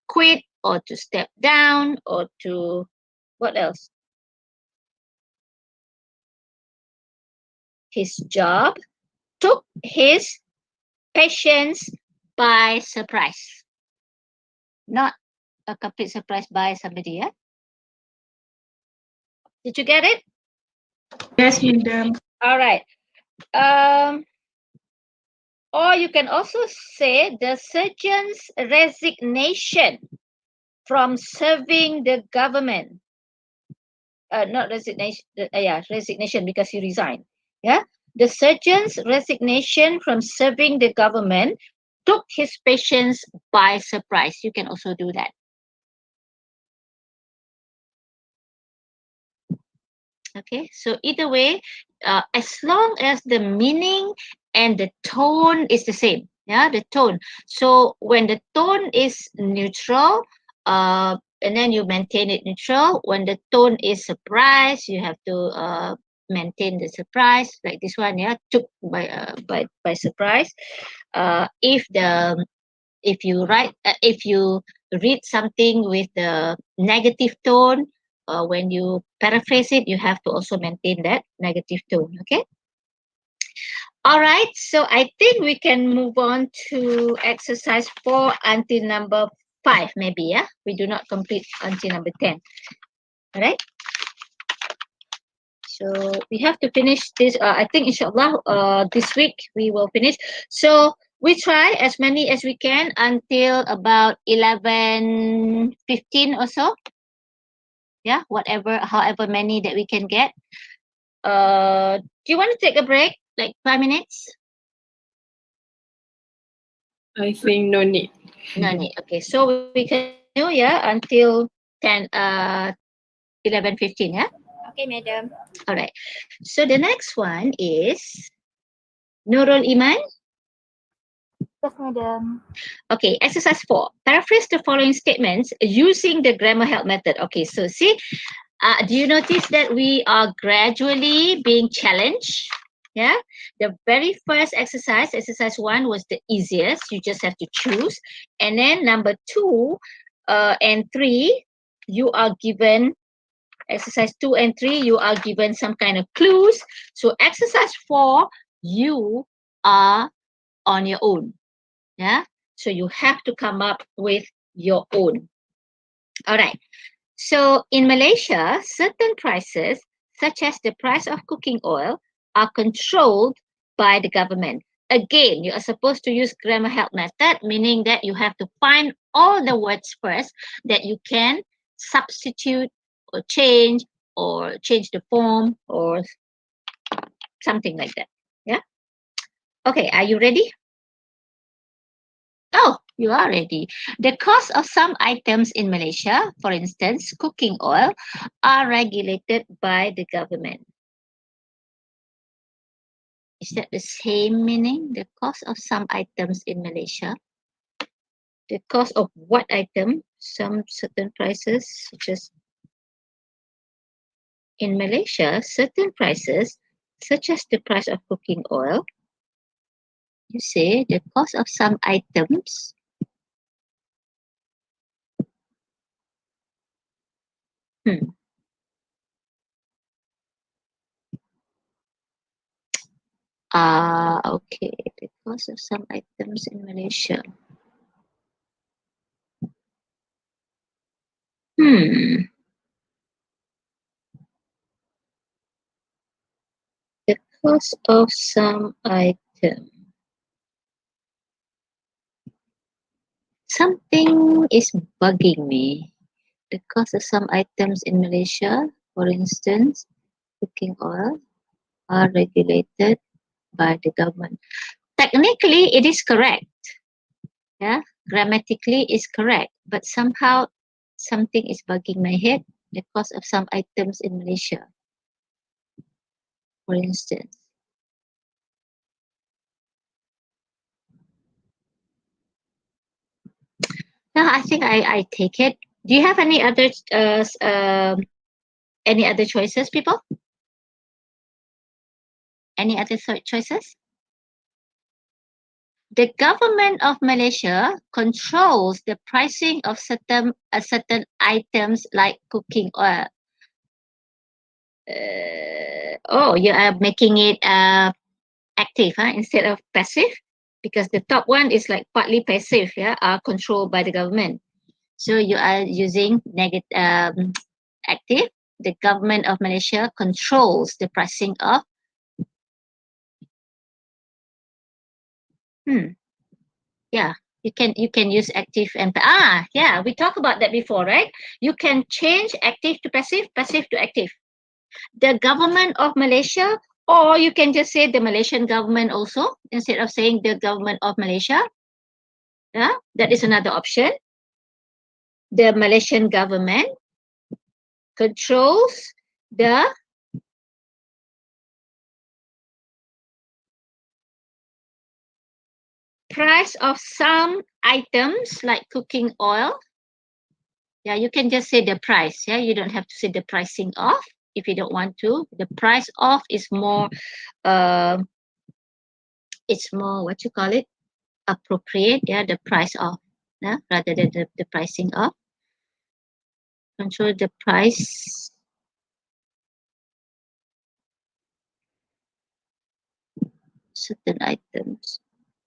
quit or to step down or to what else? His job took his patients by surprise. Not a complete surprise by somebody, yeah? Did you get it? Yes, madam. All right. Or you can also say the surgeon's resignation from serving the government. Not resignation, resignation because he resigned. Yeah, the surgeon's resignation from serving the government took his patients by surprise. You can also do that. Okay, so either way, as long as the meaning and the tone is the same, yeah, the tone. So when the tone is neutral, and then you maintain it neutral. When the tone is surprise, you have to maintain the surprise, like this one, yeah, took by surprise. If you read something with the negative tone, when you paraphrase it, you have to also maintain that negative tone. Okay. All right. So I think we can move on to exercise 4 until number 5, maybe. Yeah. We do not complete until number 10. All right. So we have to finish this. I think, inshallah, this week we will finish. So we try as many as we can until about 11:15 or so. Yeah, however many that we can get. Do you want to take a break, like 5 minutes? I think no need. No need. Okay, so we can do, yeah, until 11:15, yeah. Okay, madam. All right. So the next one is Nurul Iman. Yes, madam. Okay, exercise 4. Paraphrase the following statements using the grammar help method. Okay, so see, do you notice that we are gradually being challenged? Yeah, the very first exercise 1, was the easiest. You just have to choose. And then number 2 and 3, you are given exercise 2 and 3, you are given some kind of clues. So exercise 4, you are on your own. Yeah, so you have to come up with your own. All right. So in Malaysia, certain prices, such as the price of cooking oil, are controlled by the government. Again, you are supposed to use grammar help method, meaning that you have to find all the words first that you can substitute or change the form or something like that. Yeah. Okay, are you ready? Oh, you are ready. The cost of some items in Malaysia, for instance, cooking oil, are regulated by the government. Is that the same meaning? The cost of some items in Malaysia? The cost of what item? Some certain prices, such as in Malaysia, certain prices, such as the price of cooking oil, you say the cost of some items okay. The cost of some items in Malaysia. The cost of some item. Something is bugging me. The cost of some items in Malaysia, for instance, cooking oil, are regulated by the government. Technically, it is correct. Yeah, grammatically is correct, but somehow something is bugging my head. The cost of some items in Malaysia, for instance. No, I think I take it. Do you have any other choices, people? Any other choices? The government of Malaysia controls the pricing of certain items like cooking oil. Oh, you are making it active, instead of passive, because the top one is like partly passive, are controlled by the government. So you are using active. The government of Malaysia controls the pricing of. Yeah, you can use active and yeah, we talked about that before, right? You can change active to passive, passive to active. The government of Malaysia, or you can just say the Malaysian government also, instead of saying the government of Malaysia. Yeah, that is another option. The Malaysian government controls the price of some items like cooking oil. Yeah, you can just say the price. Yeah, you don't have to say the pricing of if you don't want to. The price of is more, it's more, what you call it, appropriate. Yeah, the price of, rather than the pricing of. Control the price. Certain items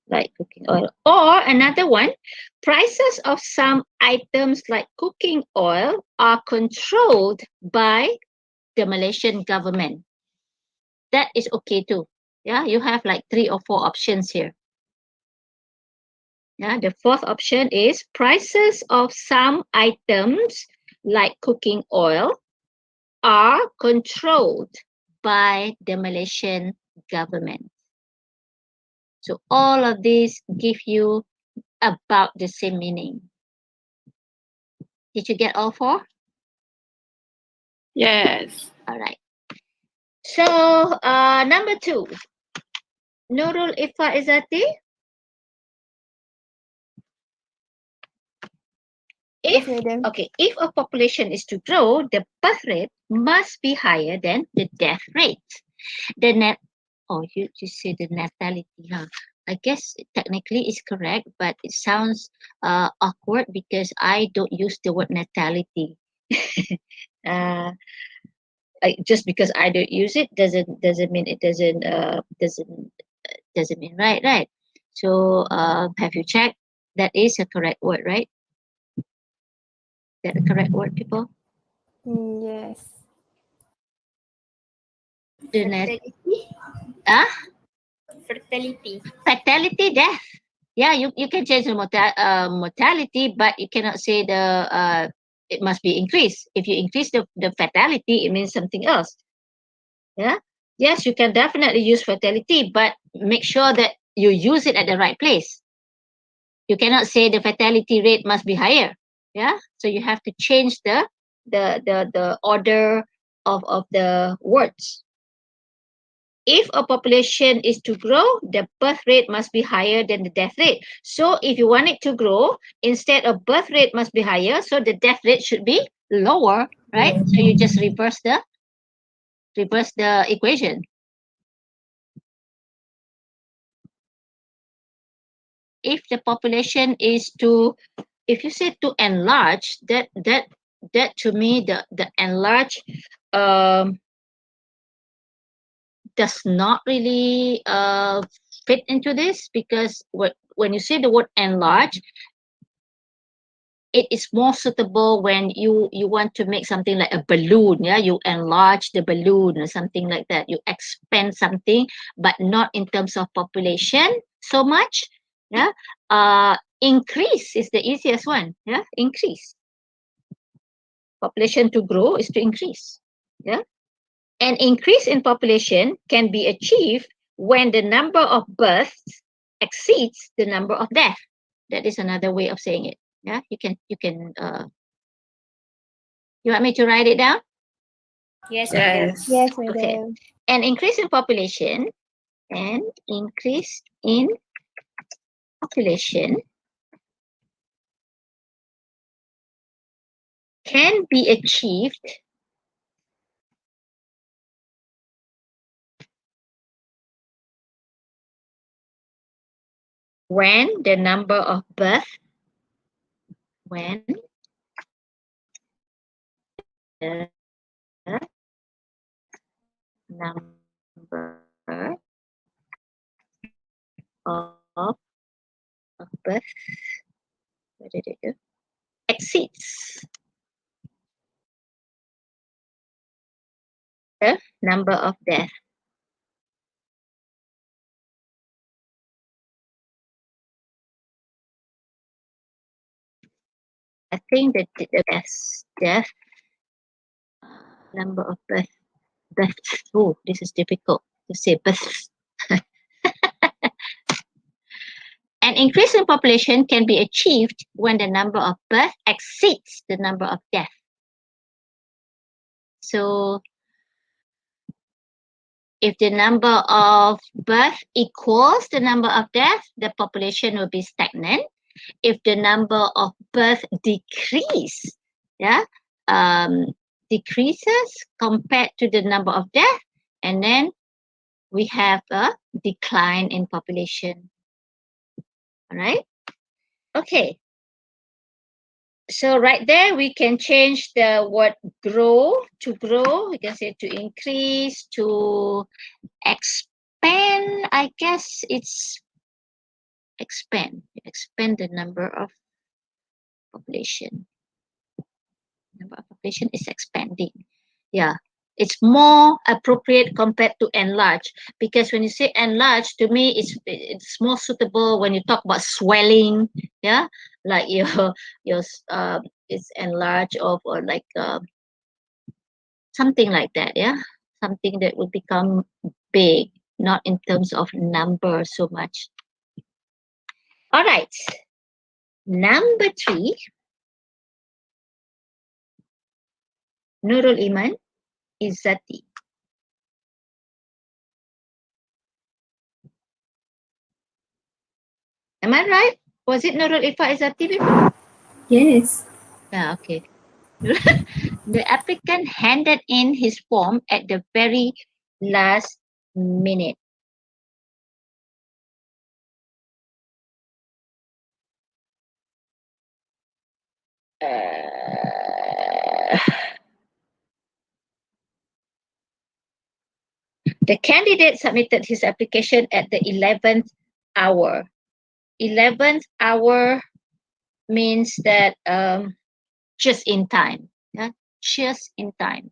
like cooking oil. Or another one, prices of some items like cooking oil are controlled by the Malaysian government. That is okay too. Yeah, you have like 3 or 4 options here. Yeah, the fourth option is prices of some items like cooking oil are controlled by the Malaysian government. So all of these give you about the same meaning. Did you get all 4? Yes. All right. So number 2, Nurul Ifa Izati. Yes, madam. Okay, if a population is to grow, the birth rate must be higher than the death rate. You say the natality, huh? I guess technically it's correct, but it sounds awkward because I don't use the word natality. Just because I don't use it doesn't mean it doesn't mean right. So have you checked? That is a correct word, right? That the correct word, people? Yes. The net Fertility. Fertility. fatality, death. Yeah, you can change the mortality, but you cannot say the it must be increased. If you increase the fatality, it means something else. Yeah. Yes, you can definitely use fatality, but make sure that you use it at the right place. You cannot say the fatality rate must be higher. Yeah. So you have to change the order of the words. If a population is to grow, the birth rate must be higher than the death rate. So if you want it to grow, instead of birth rate must be higher, so the death rate should be lower, right? So you just reverse the equation. If the population is to, if you say to enlarge, that to me the enlarge does not really fit into this, because when you say the word enlarge, it is more suitable when you want to make something like a balloon. Yeah, you enlarge the balloon or something like that. You expand something, but not in terms of population so much. Yeah, increase is the easiest one. Yeah, increase. Population to grow is to increase. Yeah, an increase in population can be achieved when the number of births exceeds the number of deaths. That is another way of saying it. Yeah, you can you want me to write it down? Yes, madam. Yes. Yes, madam. Okay. An increase in population can be achieved when the number of birth, when the number of birth, where did it go? Exceeds the number of death. I think that the best death number of births. Oh, this is difficult to say births. An increase in population can be achieved when the number of births exceeds the number of deaths. So if the number of birth equals the number of deaths, the population will be stagnant. If the number of birth decreases compared to the number of deaths, and then we have a decline in population. All right. Okay. So right there, we can change the word grow to grow. We can say to increase, to expand. I guess it's expand. Expand the number of population. Number of population is expanding. Yeah. It's more appropriate compared to enlarge, because when you say enlarge, to me it's more suitable when you talk about swelling, yeah, like your it's enlarged or like something like that, yeah, something that will become big, not in terms of number so much. All right, number 3, Nurul Iman Izzati. Am I right? Was it Nurul Ifa Izzati before? Yes. Yeah, okay. The applicant handed in his form at the very last minute. The candidate submitted his application at the 11th hour. 11th hour means that just in time. Yeah? Just in time.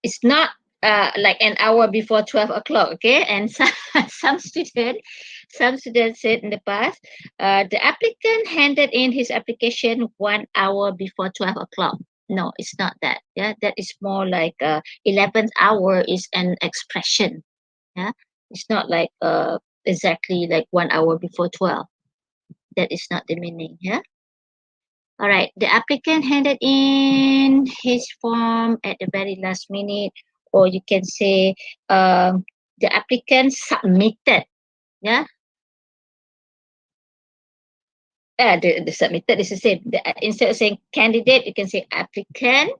It's not like an hour before 12 o'clock, okay? And some students said in the past, the applicant handed in his application 1 hour before 12 o'clock. No, it's not that. Yeah, that is more like 11th hour is an expression. Yeah, it's not like exactly like 1 hour before 12. That is not the meaning. Yeah. All right, the applicant handed in his form at the very last minute, or you can say the applicant submitted. Yeah. The submitted is the same. Instead of saying candidate, you can say applicant.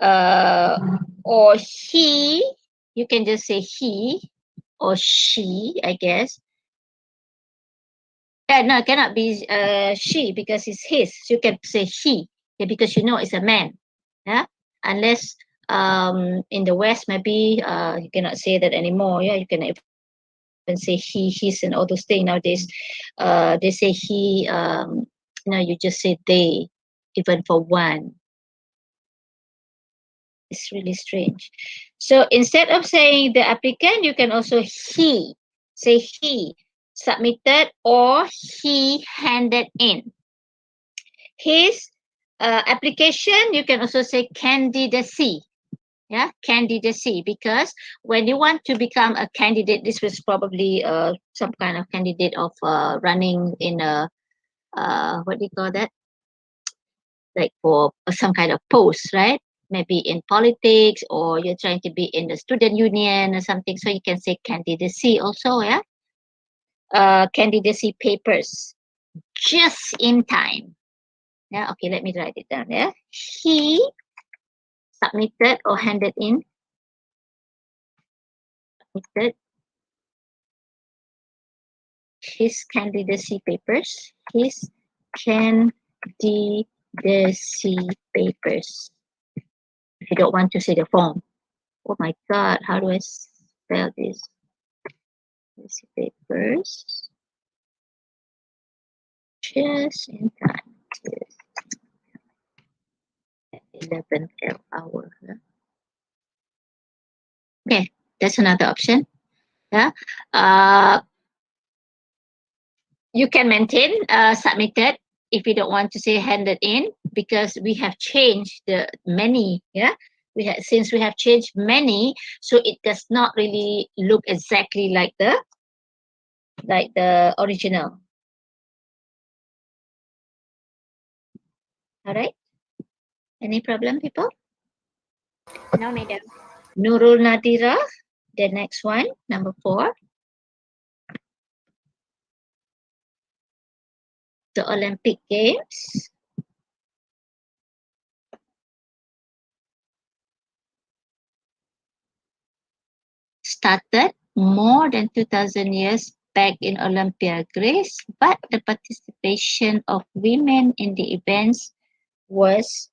Or he, you can just say he or she, I guess. No, it cannot be she because it's his. So you can say he, yeah, because you know it's a man. Yeah, unless in the West maybe you cannot say that anymore. Yeah, you can even say he, his, and all those things nowadays. They say he. You just say they, even for one. It's really strange. So instead of saying the applicant, you can also he. Say he submitted or he handed in. His application, you can also say candidacy. Yeah, candidacy, because when you want to become a candidate, this was probably some kind of candidate of running in a, what do you call that? Like for some kind of post, right? maybe in politics, or you're trying to be in the student union or something. So you can say candidacy also, yeah. Candidacy papers just in time. Yeah, okay, let me write it down. Yeah, he submitted or handed in submitted his candidacy papers. His candidacy papers. If you don't want to say the form. Oh my God, how do I spell this? Candidacy papers. Just in time. 11th hour. Okay, that's another option. Yeah. You can maintain submitted if you don't want to say handed in, because we have changed the many. Yeah. Since we have changed many, so it does not really look exactly like the original. All right. Any problem, people? No, madam. Nurul Nadira, the next one, number 4. The Olympic Games. Started more than 2,000 years back in Olympia, Greece, but the participation of women in the events was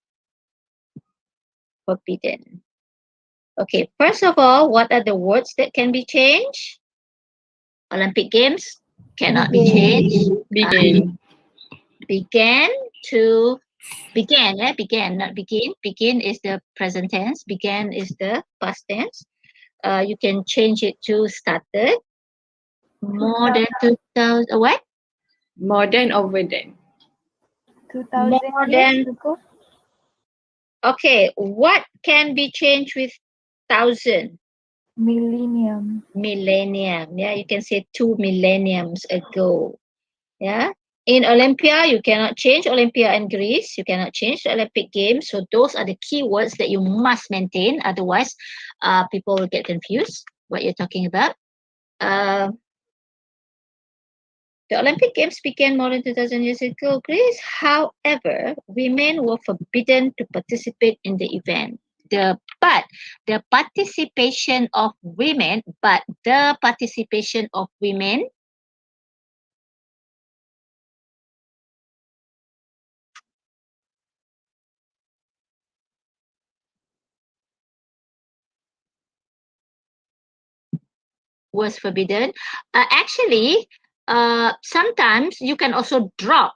forbidden. Okay, first of all, what are the words that can be changed? Olympic Games cannot be changed. Begin. Began to began, yeah, began, not begin. Begin is the present tense. Began is the past tense. You can change it to started. More than 2,000. What? More than over than. 2,000 More years than. ago. Okay, what can be changed with 1,000? Millennium. Millennium. Yeah, you can say 2 millenniums ago. Yeah. In Olympia, you cannot change Olympia and Greece. You cannot change the Olympic Games. So those are the keywords that you must maintain. Otherwise, people will get confused what you're talking about. The Olympic Games began more than 2,000 years ago, Greece. However, women were forbidden to participate in the event. But the participation of women was forbidden. Actually, sometimes you can also drop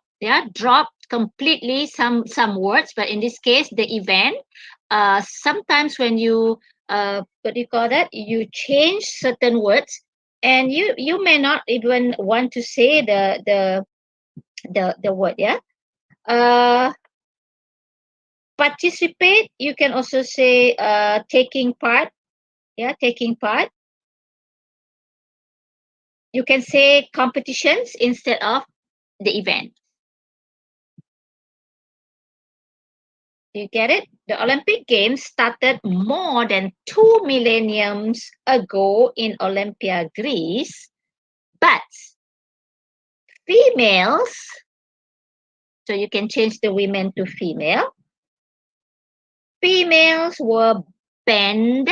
completely some words, but in this case, the event. Sometimes when you what do you call that? You change certain words, and you may not even want to say the word. Yeah. Participate. You can also say taking part. Yeah, taking part. You can say competitions instead of the event. Do you get it? The Olympic Games started more than 2 millenniums ago in Olympia, Greece, but females, so you can change the women to female. Females were banned,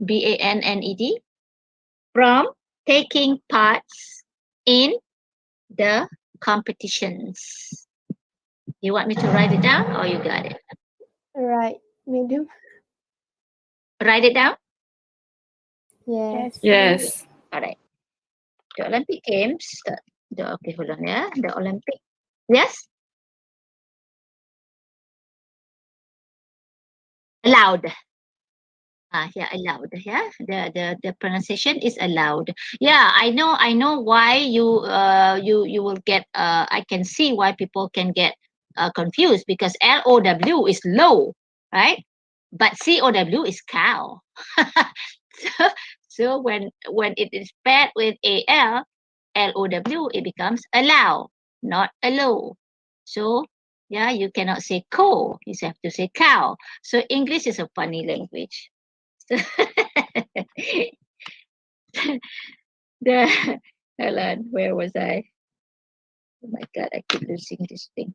B-A-N-N-E-D, from taking parts in the competitions. You want me to write it down or you got it? Right, madam. Write it down? Yes. Yes. All right. The Olympic Games, okay, hold on, yeah. The Olympic, yes? Allowed. Yeah, allowed. Yeah, the pronunciation is allowed. Yeah, I know why you will get. I can see why people can get confused, because LOW is low, right? But COW is cow. so when it is paired with LOW, it becomes allow, not allow. So Yeah, you cannot say cow. You have to say cow. So English is a funny language. the hold on, where was I? Oh my god, I keep losing this thing.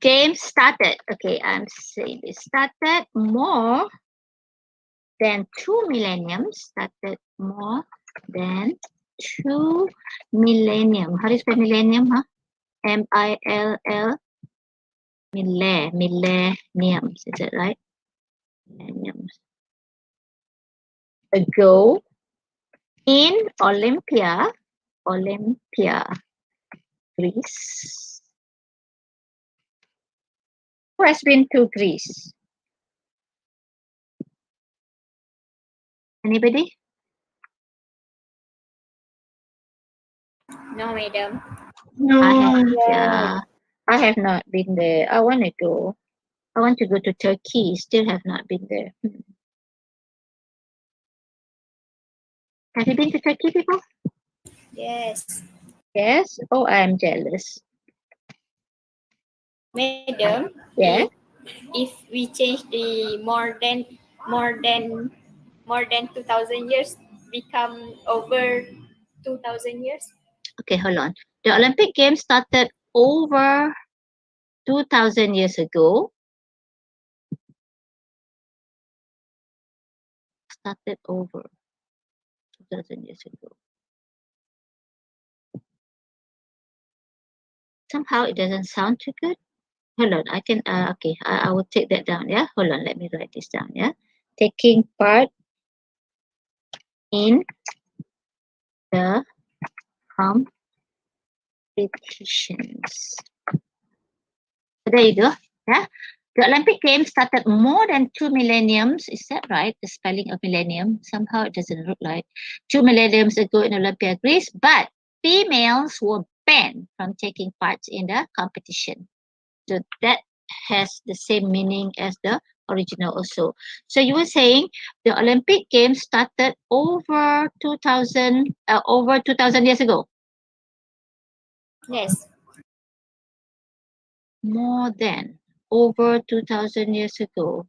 Game started. Okay, I'm saying it started more than 2 millenniums. Started more than 2 millennium. How do you spell millennium? Huh? M-I-L-L. Millenniums. Is that right? Millenniums. Ago in Olympia, Greece. Who has been to Greece? Anybody? No, madam. I have not been there. I want to go. I want to go to Turkey. Still have not been there. Have you been to Turkey before? Yes. Yes. Oh, I'm jealous. Madam, Yeah. if we change the more than 2000 years become over 2000 years. Okay, hold on. The Olympic Games started over 2,000 years ago. Started over 2,000 years ago. Somehow it doesn't sound too good. Hold on, I can, okay, I will take that down, yeah? Hold on, let me write this down, yeah? Taking part in the competitions. So there you go, yeah? The Olympic Games started more than 2 millenniums. Is that right? The spelling of millennium. Somehow it doesn't look like 2 millenniums ago in Olympia, Greece. But females were banned from taking part in the competition. So that has the same meaning as the original also. So you were saying the Olympic Games started over 2,000 years ago. Yes. More than over 2,000 years ago.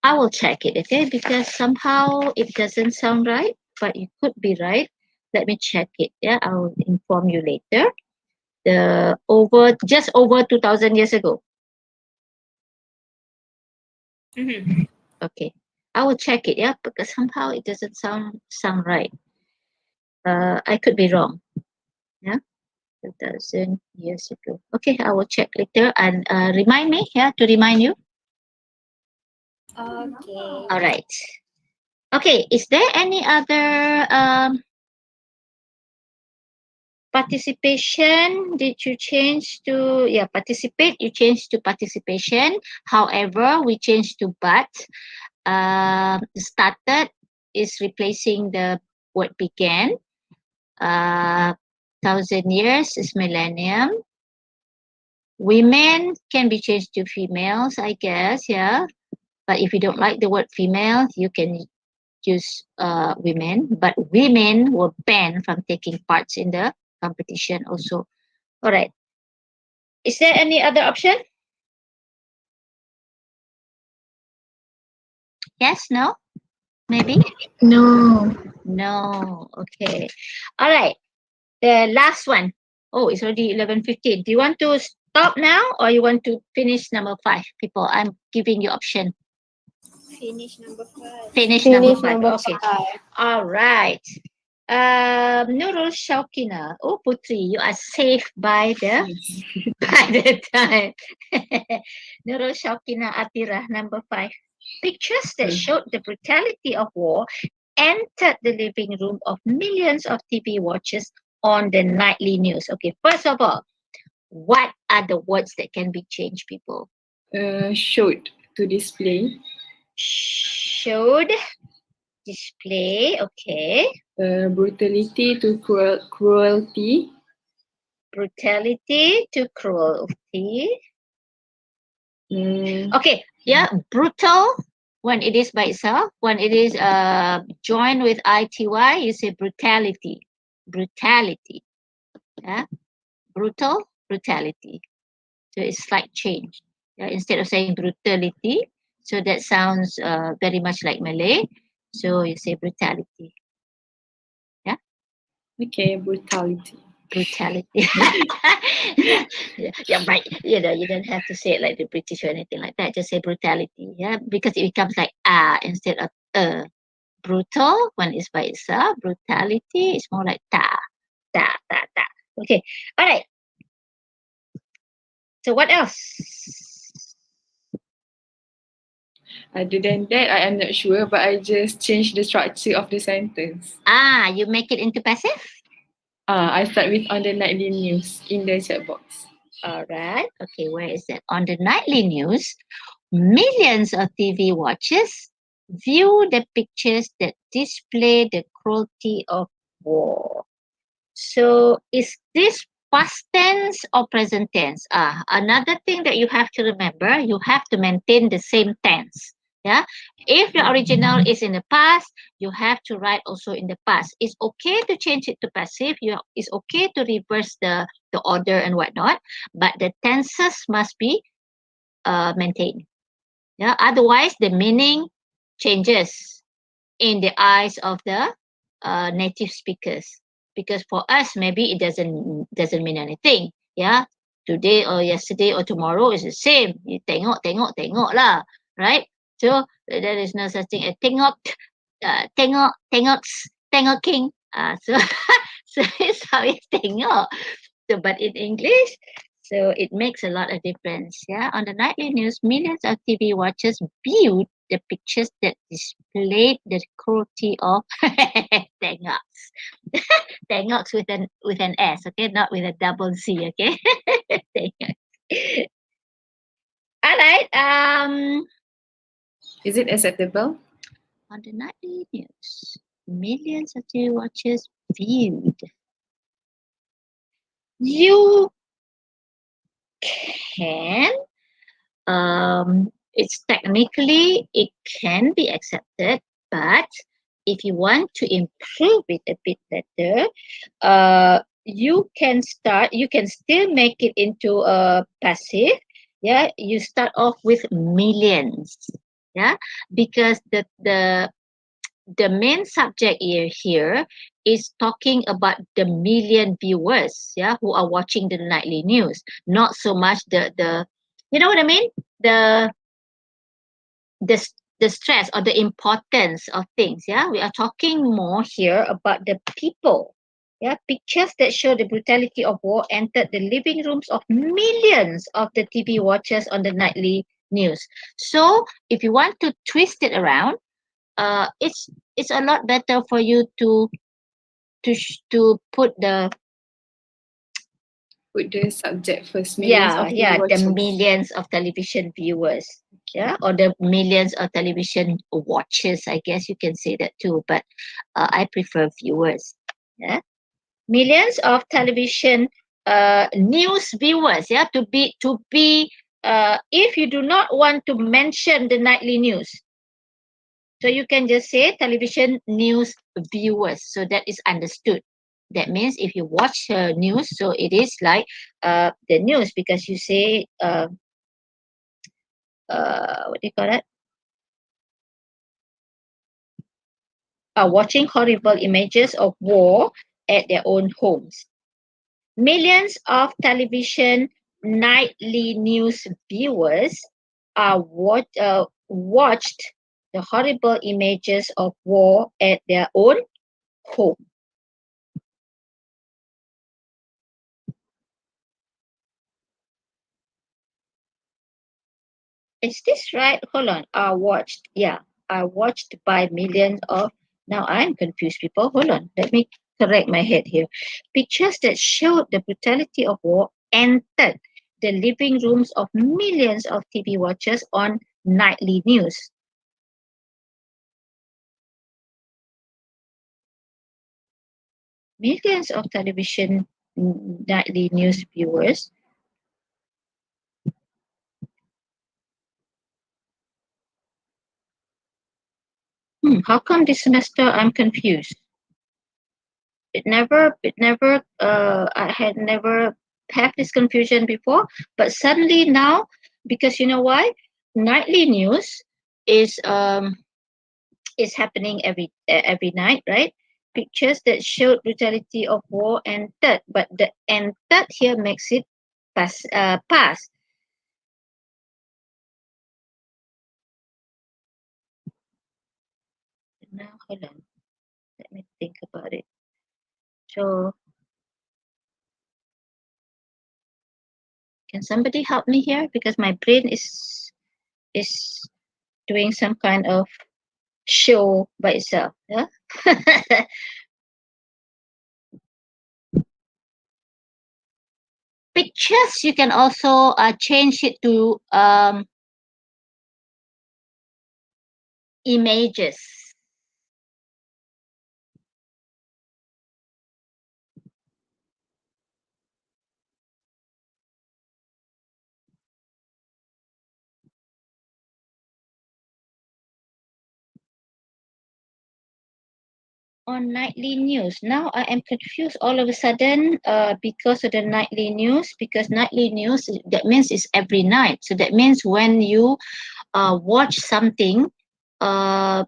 I will check it, okay? Because somehow it doesn't sound right, but it could be right. Let me check it. Yeah, I will inform you later. Just over 2,000 years ago. Mm-hmm. Okay, I will check it. Yeah, because somehow it doesn't sound right. I could be wrong. Yeah, 2,000 years ago. Okay, I will check later and remind me. Yeah, to remind you. Okay. All right. Okay, is there any other participation? Did you change to, yeah, participate? You changed to participation. However, we changed to but. Started is replacing the word began. 1,000 years is millennium. Women can be changed to females, I guess, yeah. But if you don't like the word female, you can use women. But women were banned from taking parts in the competition also. All right. Is there any other option? Yes, no? Maybe? No. No. Okay. All right. The last one. Oh, it's already 11:15. Do you want to stop now or you want to finish number 5? People, I'm giving you option. Finish number 5. Finish number 5. Okay. All right. Nurul Shaukina. Oh, Putri, you are safe by the time. Nurul Shaukina Atira, number 5. Pictures that showed the brutality of war entered the living room of millions of TV watchers on the nightly news. Okay, first of all, what are the words that can be changed, people? Showed to display. Showed, display, okay. Brutality to cruelty. Brutality to cruelty. Mm, Okay, yeah, brutal when it is by itself. When it is joined with ity, you say brutality. Brutality. Yeah. Brutal, brutality. So it's slight change. Yeah, instead of saying brutality, so that sounds very much like Malay. So you say brutality. Okay, brutality. Brutality. Yeah, right. You don't have to say it like the British or anything like that. Just say brutality. Yeah, because it becomes like instead of brutal when it's by itself. Brutality is more like ta, ta, ta, ta. Okay. All right. So what else? Other than that, I am not sure, but I just changed the structure of the sentence. You make it into passive. I start with on the nightly news in the chat box. All right. Okay, where is that? On the nightly news, millions of TV watchers view the pictures that display the cruelty of war. So is this past tense or present tense? Another thing that you have to remember, you have to maintain the same tense. Yeah. If the original is in the past, you have to write also in the past. It's okay to change it to passive. It's okay to reverse the order and whatnot, but the tenses must be maintained. Yeah. Otherwise, the meaning changes in the eyes of the native speakers. Because for us, maybe it doesn't mean anything. Yeah. Today or yesterday or tomorrow is the same. You tengok lah. Right? So there is no such thing as tengoking. So so it's how you tengok. So but in English, so it makes a lot of difference. Yeah. On the nightly news, millions of TV watchers viewed the pictures that displayed the cruelty of tengoks. Tengoks with an S, okay, not with a double C, okay. Tengoks. All right. Is it acceptable? On the nightly news, millions of TV watchers viewed. You can. It's technically it can be accepted, but if you want to improve it a bit better, you can still make it into a passive. Yeah, you start off with millions. Yeah, because the main subject here is talking about the million viewers, yeah, who are watching the nightly news, not so much the you know what I mean, the the stress or the importance of things. Yeah, we are talking more here about the people. Yeah, pictures that show the brutality of war entered the living rooms of millions of the TV watchers on the nightly news. So if you want to twist it around, it's a lot better for you to put the subject first. Millions of the watchers. millions of television viewers, yeah, or the millions of television watchers. I guess you can say that too, but I prefer viewers. Yeah, millions of television news viewers. Yeah, to be if you do not want to mention the nightly news, so you can just say television news viewers. So that is understood. That means if you watch news, so it is like the news, because you say what do you call it? Watching horrible images of war at their own homes. Millions of television nightly news viewers watched the horrible images of war at their own home. Is this right? Hold on. Are watched by millions of. Now I'm confused, people. Hold on. Let me correct my head here. Pictures that showed the brutality of war entered the living rooms of millions of TV watchers on nightly news. Millions of television nightly news viewers how come this semester I'm confused? I had never have this confusion before, but suddenly now, because you know why? Nightly news is happening every night, right? Pictures that showed brutality of war and third, but the and third here makes it pass. Now hold on, let me think about it. So can somebody help me here, because my brain is doing some kind of show by itself. Yeah. Pictures, you can also change it to images. On nightly news. Now I am confused all of a sudden because of the nightly news. Because nightly news, that means it's every night. So that means when you watch something like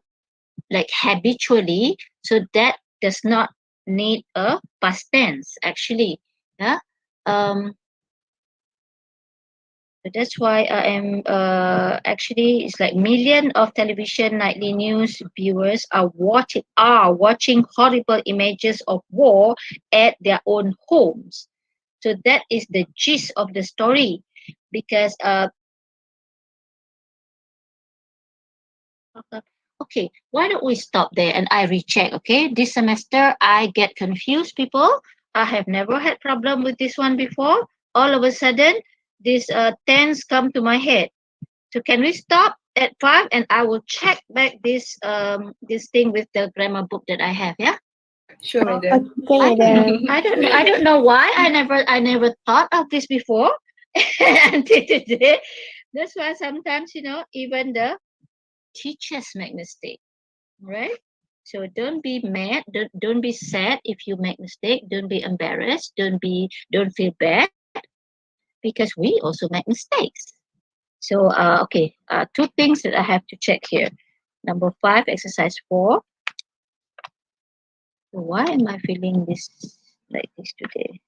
habitually, so that does not need a past tense actually. Yeah. So that's why I am actually, it's like million of television nightly news viewers are watching horrible images of war at their own homes. So that is the gist of the story, because okay, why don't we stop there and I recheck? Okay, this semester I get confused, people. I have never had problem with this one before. All of a sudden, this tense come to my head. So can we stop at 5 and I will check back this thing with the grammar book that I have, yeah? Sure, madam. I don't know. I don't know why I never thought of this before until today. That's why sometimes, even the teachers make mistake, right? So don't be mad, don't be sad if you make mistake, don't be embarrassed, don't feel bad, because we also make mistakes. So, okay, two things that I have to check here. Number 5, exercise 4. Why am I feeling this like this today?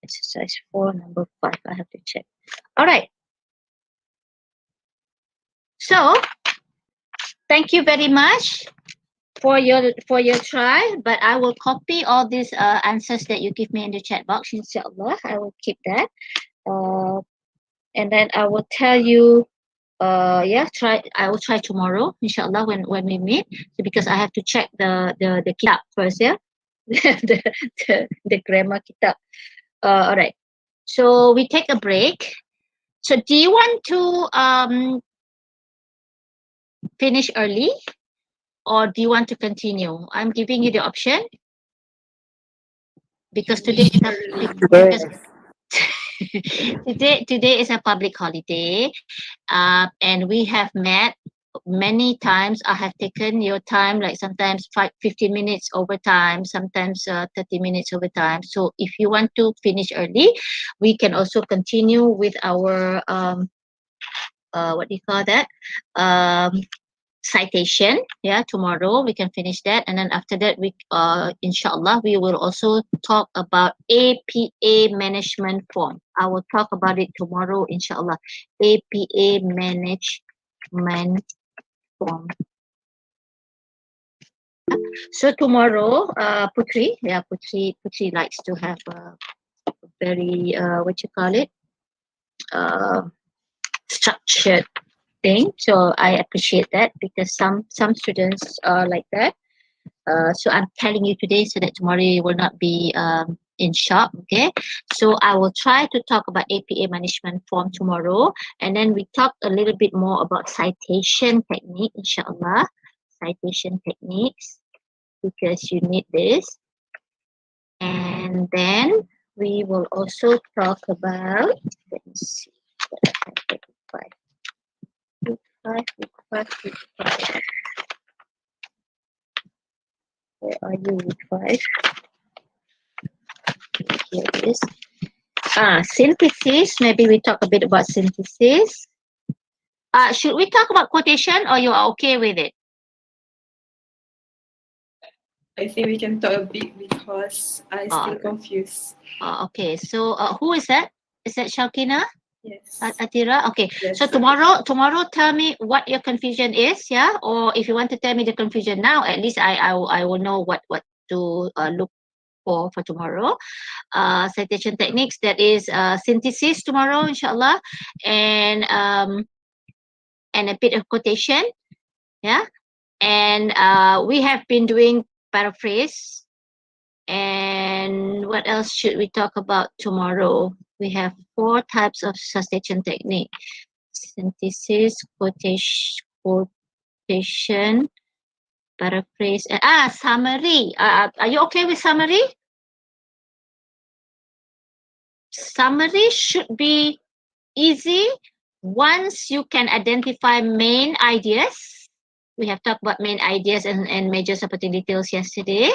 Exercise 4, number 5. I have to check. All right. So, thank you very much for your try. But I will copy all these answers that you give me in the chat box. Inshallah, I will keep that. And then I will tell you I will try tomorrow inshallah when we meet. So because I have to check the kitab first, yeah. the grammar kitab. All right, so we take a break. So do you want to finish early, or do you want to continue? I'm giving you the option, because today is because today is a public holiday, and we have met many times. I have taken your time, like sometimes 15 minutes overtime, sometimes 30 minutes overtime. So if you want to finish early, we can also continue with our what do you call that, citation. Yeah, tomorrow we can finish that, and then after that we inshallah we will also talk about APA management form. I will talk about it tomorrow inshallah. APA management form. So tomorrow Putri likes to have a very what you call it, structured thing. So I appreciate that, because some students are like that. So I'm telling you today so that tomorrow you will not be in shock. Okay, so I will try to talk about APA management form tomorrow, and then we talk a little bit more about citation technique, inshallah. Citation techniques, because you need this. And then we will also talk about, let me see what I have for week 5. Where are you, week 5? Here it is. Synthesis. Maybe we talk a bit about synthesis. Should we talk about quotation or you are okay with it? I think we can talk a bit because I still Alright. confused. Okay. So who is that? Is that Shalkina? Yes. Atira? Okay. Yes. So tomorrow, tell me what your confusion is, yeah? Or if you want to tell me the confusion now, at least I will know what to look for tomorrow. Citation techniques, that is synthesis tomorrow, inshallah, and a bit of quotation, yeah. And we have been doing paraphrase. And what else should we talk about tomorrow? We have 4 types of citation technique: synthesis, quotation, paraphrase, and summary. Are you okay with summary? Summary should be easy once you can identify main ideas. We have talked about main ideas and major supporting details yesterday.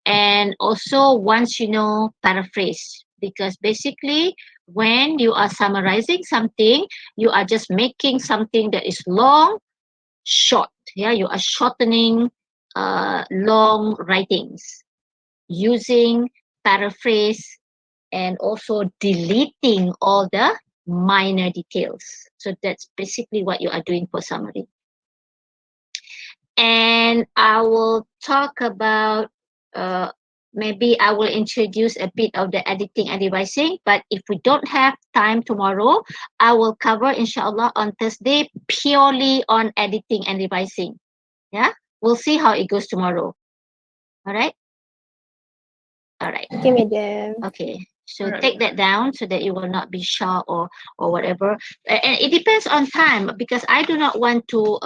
And also once you know paraphrase, because basically when you are summarizing something, you are just making something that is long, short. Yeah, you are shortening long writings using paraphrase and also deleting all the minor details. So that's basically what you are doing for summary. And I will talk about, maybe I will introduce a bit of the editing and revising, but if we don't have time tomorrow, I will cover, inshallah, on Thursday, purely on editing and revising. Yeah, we'll see how it goes tomorrow. All right. All right. Okay, madam. Okay. So Alright. take that down so that you will not be shy or whatever. And it depends on time, because I do not want to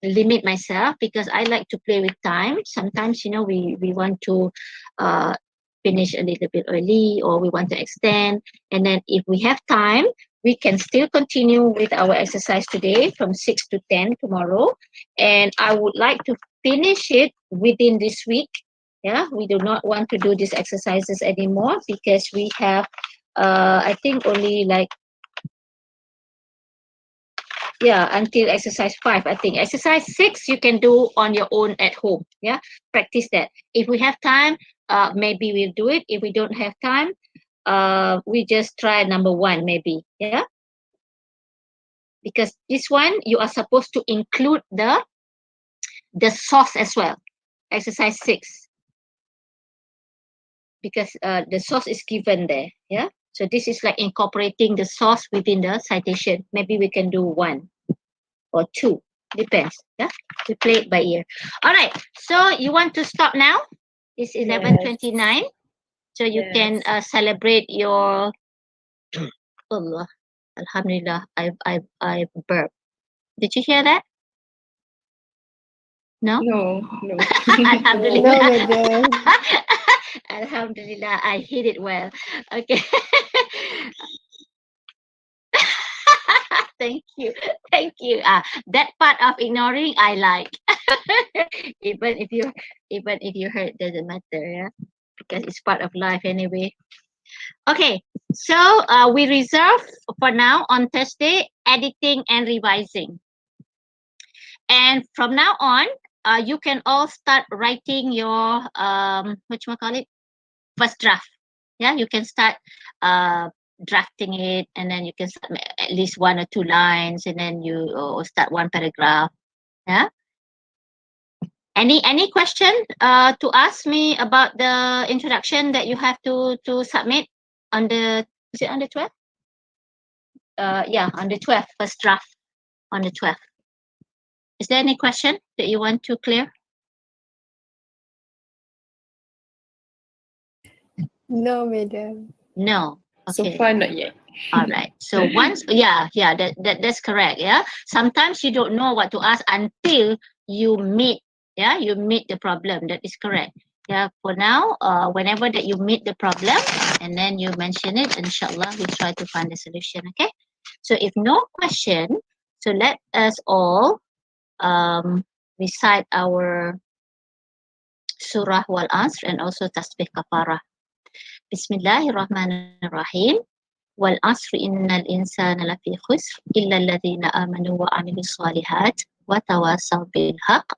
limit myself, because I like to play with time. Sometimes, you know, we want to finish a little bit early, or we want to extend. And then if we have time, we can still continue with our exercise today from 6 to 10 tomorrow. And I would like to finish it within this week. Yeah, we do not want to do these exercises anymore, because we have I think only like, yeah, until exercise 5. I think exercise 6 you can do on your own at home. Yeah, practice that. If we have time, maybe we'll do it. If we don't have time, we just try number 1 maybe. Yeah, because this one you are supposed to include the source as well. Exercise 6. Because the source is given there. Yeah, so this is like incorporating the source within the citation. Maybe we can do 1 or 2, depends. Yeah, we play it by ear. All right, so you want to stop now? It's 11:29, so you can celebrate your Allah. Alhamdulillah, I burped. Did you hear that? No. No. Alhamdulillah. No, madam. Alhamdulillah, I hit it well. Okay. Thank you. That part of ignoring I like. even if you hurt, doesn't matter, yeah, because it's part of life anyway. Okay, so we reserve for now on Thursday editing and revising, and from now on, you can all start writing your whatchamacallit, first draft. Yeah, you can start drafting it, and then you can start at least 1 or 2 lines, and then you start 1 paragraph. Yeah. Any question to ask me about the introduction that you have to submit on the, is it on the 12th? Yeah, on the 12th, first draft on the 12th. Is there any question that you want to clear? No, madam. No. So Okay. far, not yet. All right. So once, that's correct. Yeah. Sometimes you don't know what to ask until you meet. Yeah, you meet the problem. That is correct. Yeah. For now, whenever that you meet the problem, and then you mention it, inshallah, we try to find the solution. Okay. So if no question, so let us all recite our surah wal asr and also tasbih kafarah. Bismillahirrahmanirrahim. والعصر إن الإنسان لفي خسر إلا الذين آمنوا وعملوا الصالحات وتواصوا بالحق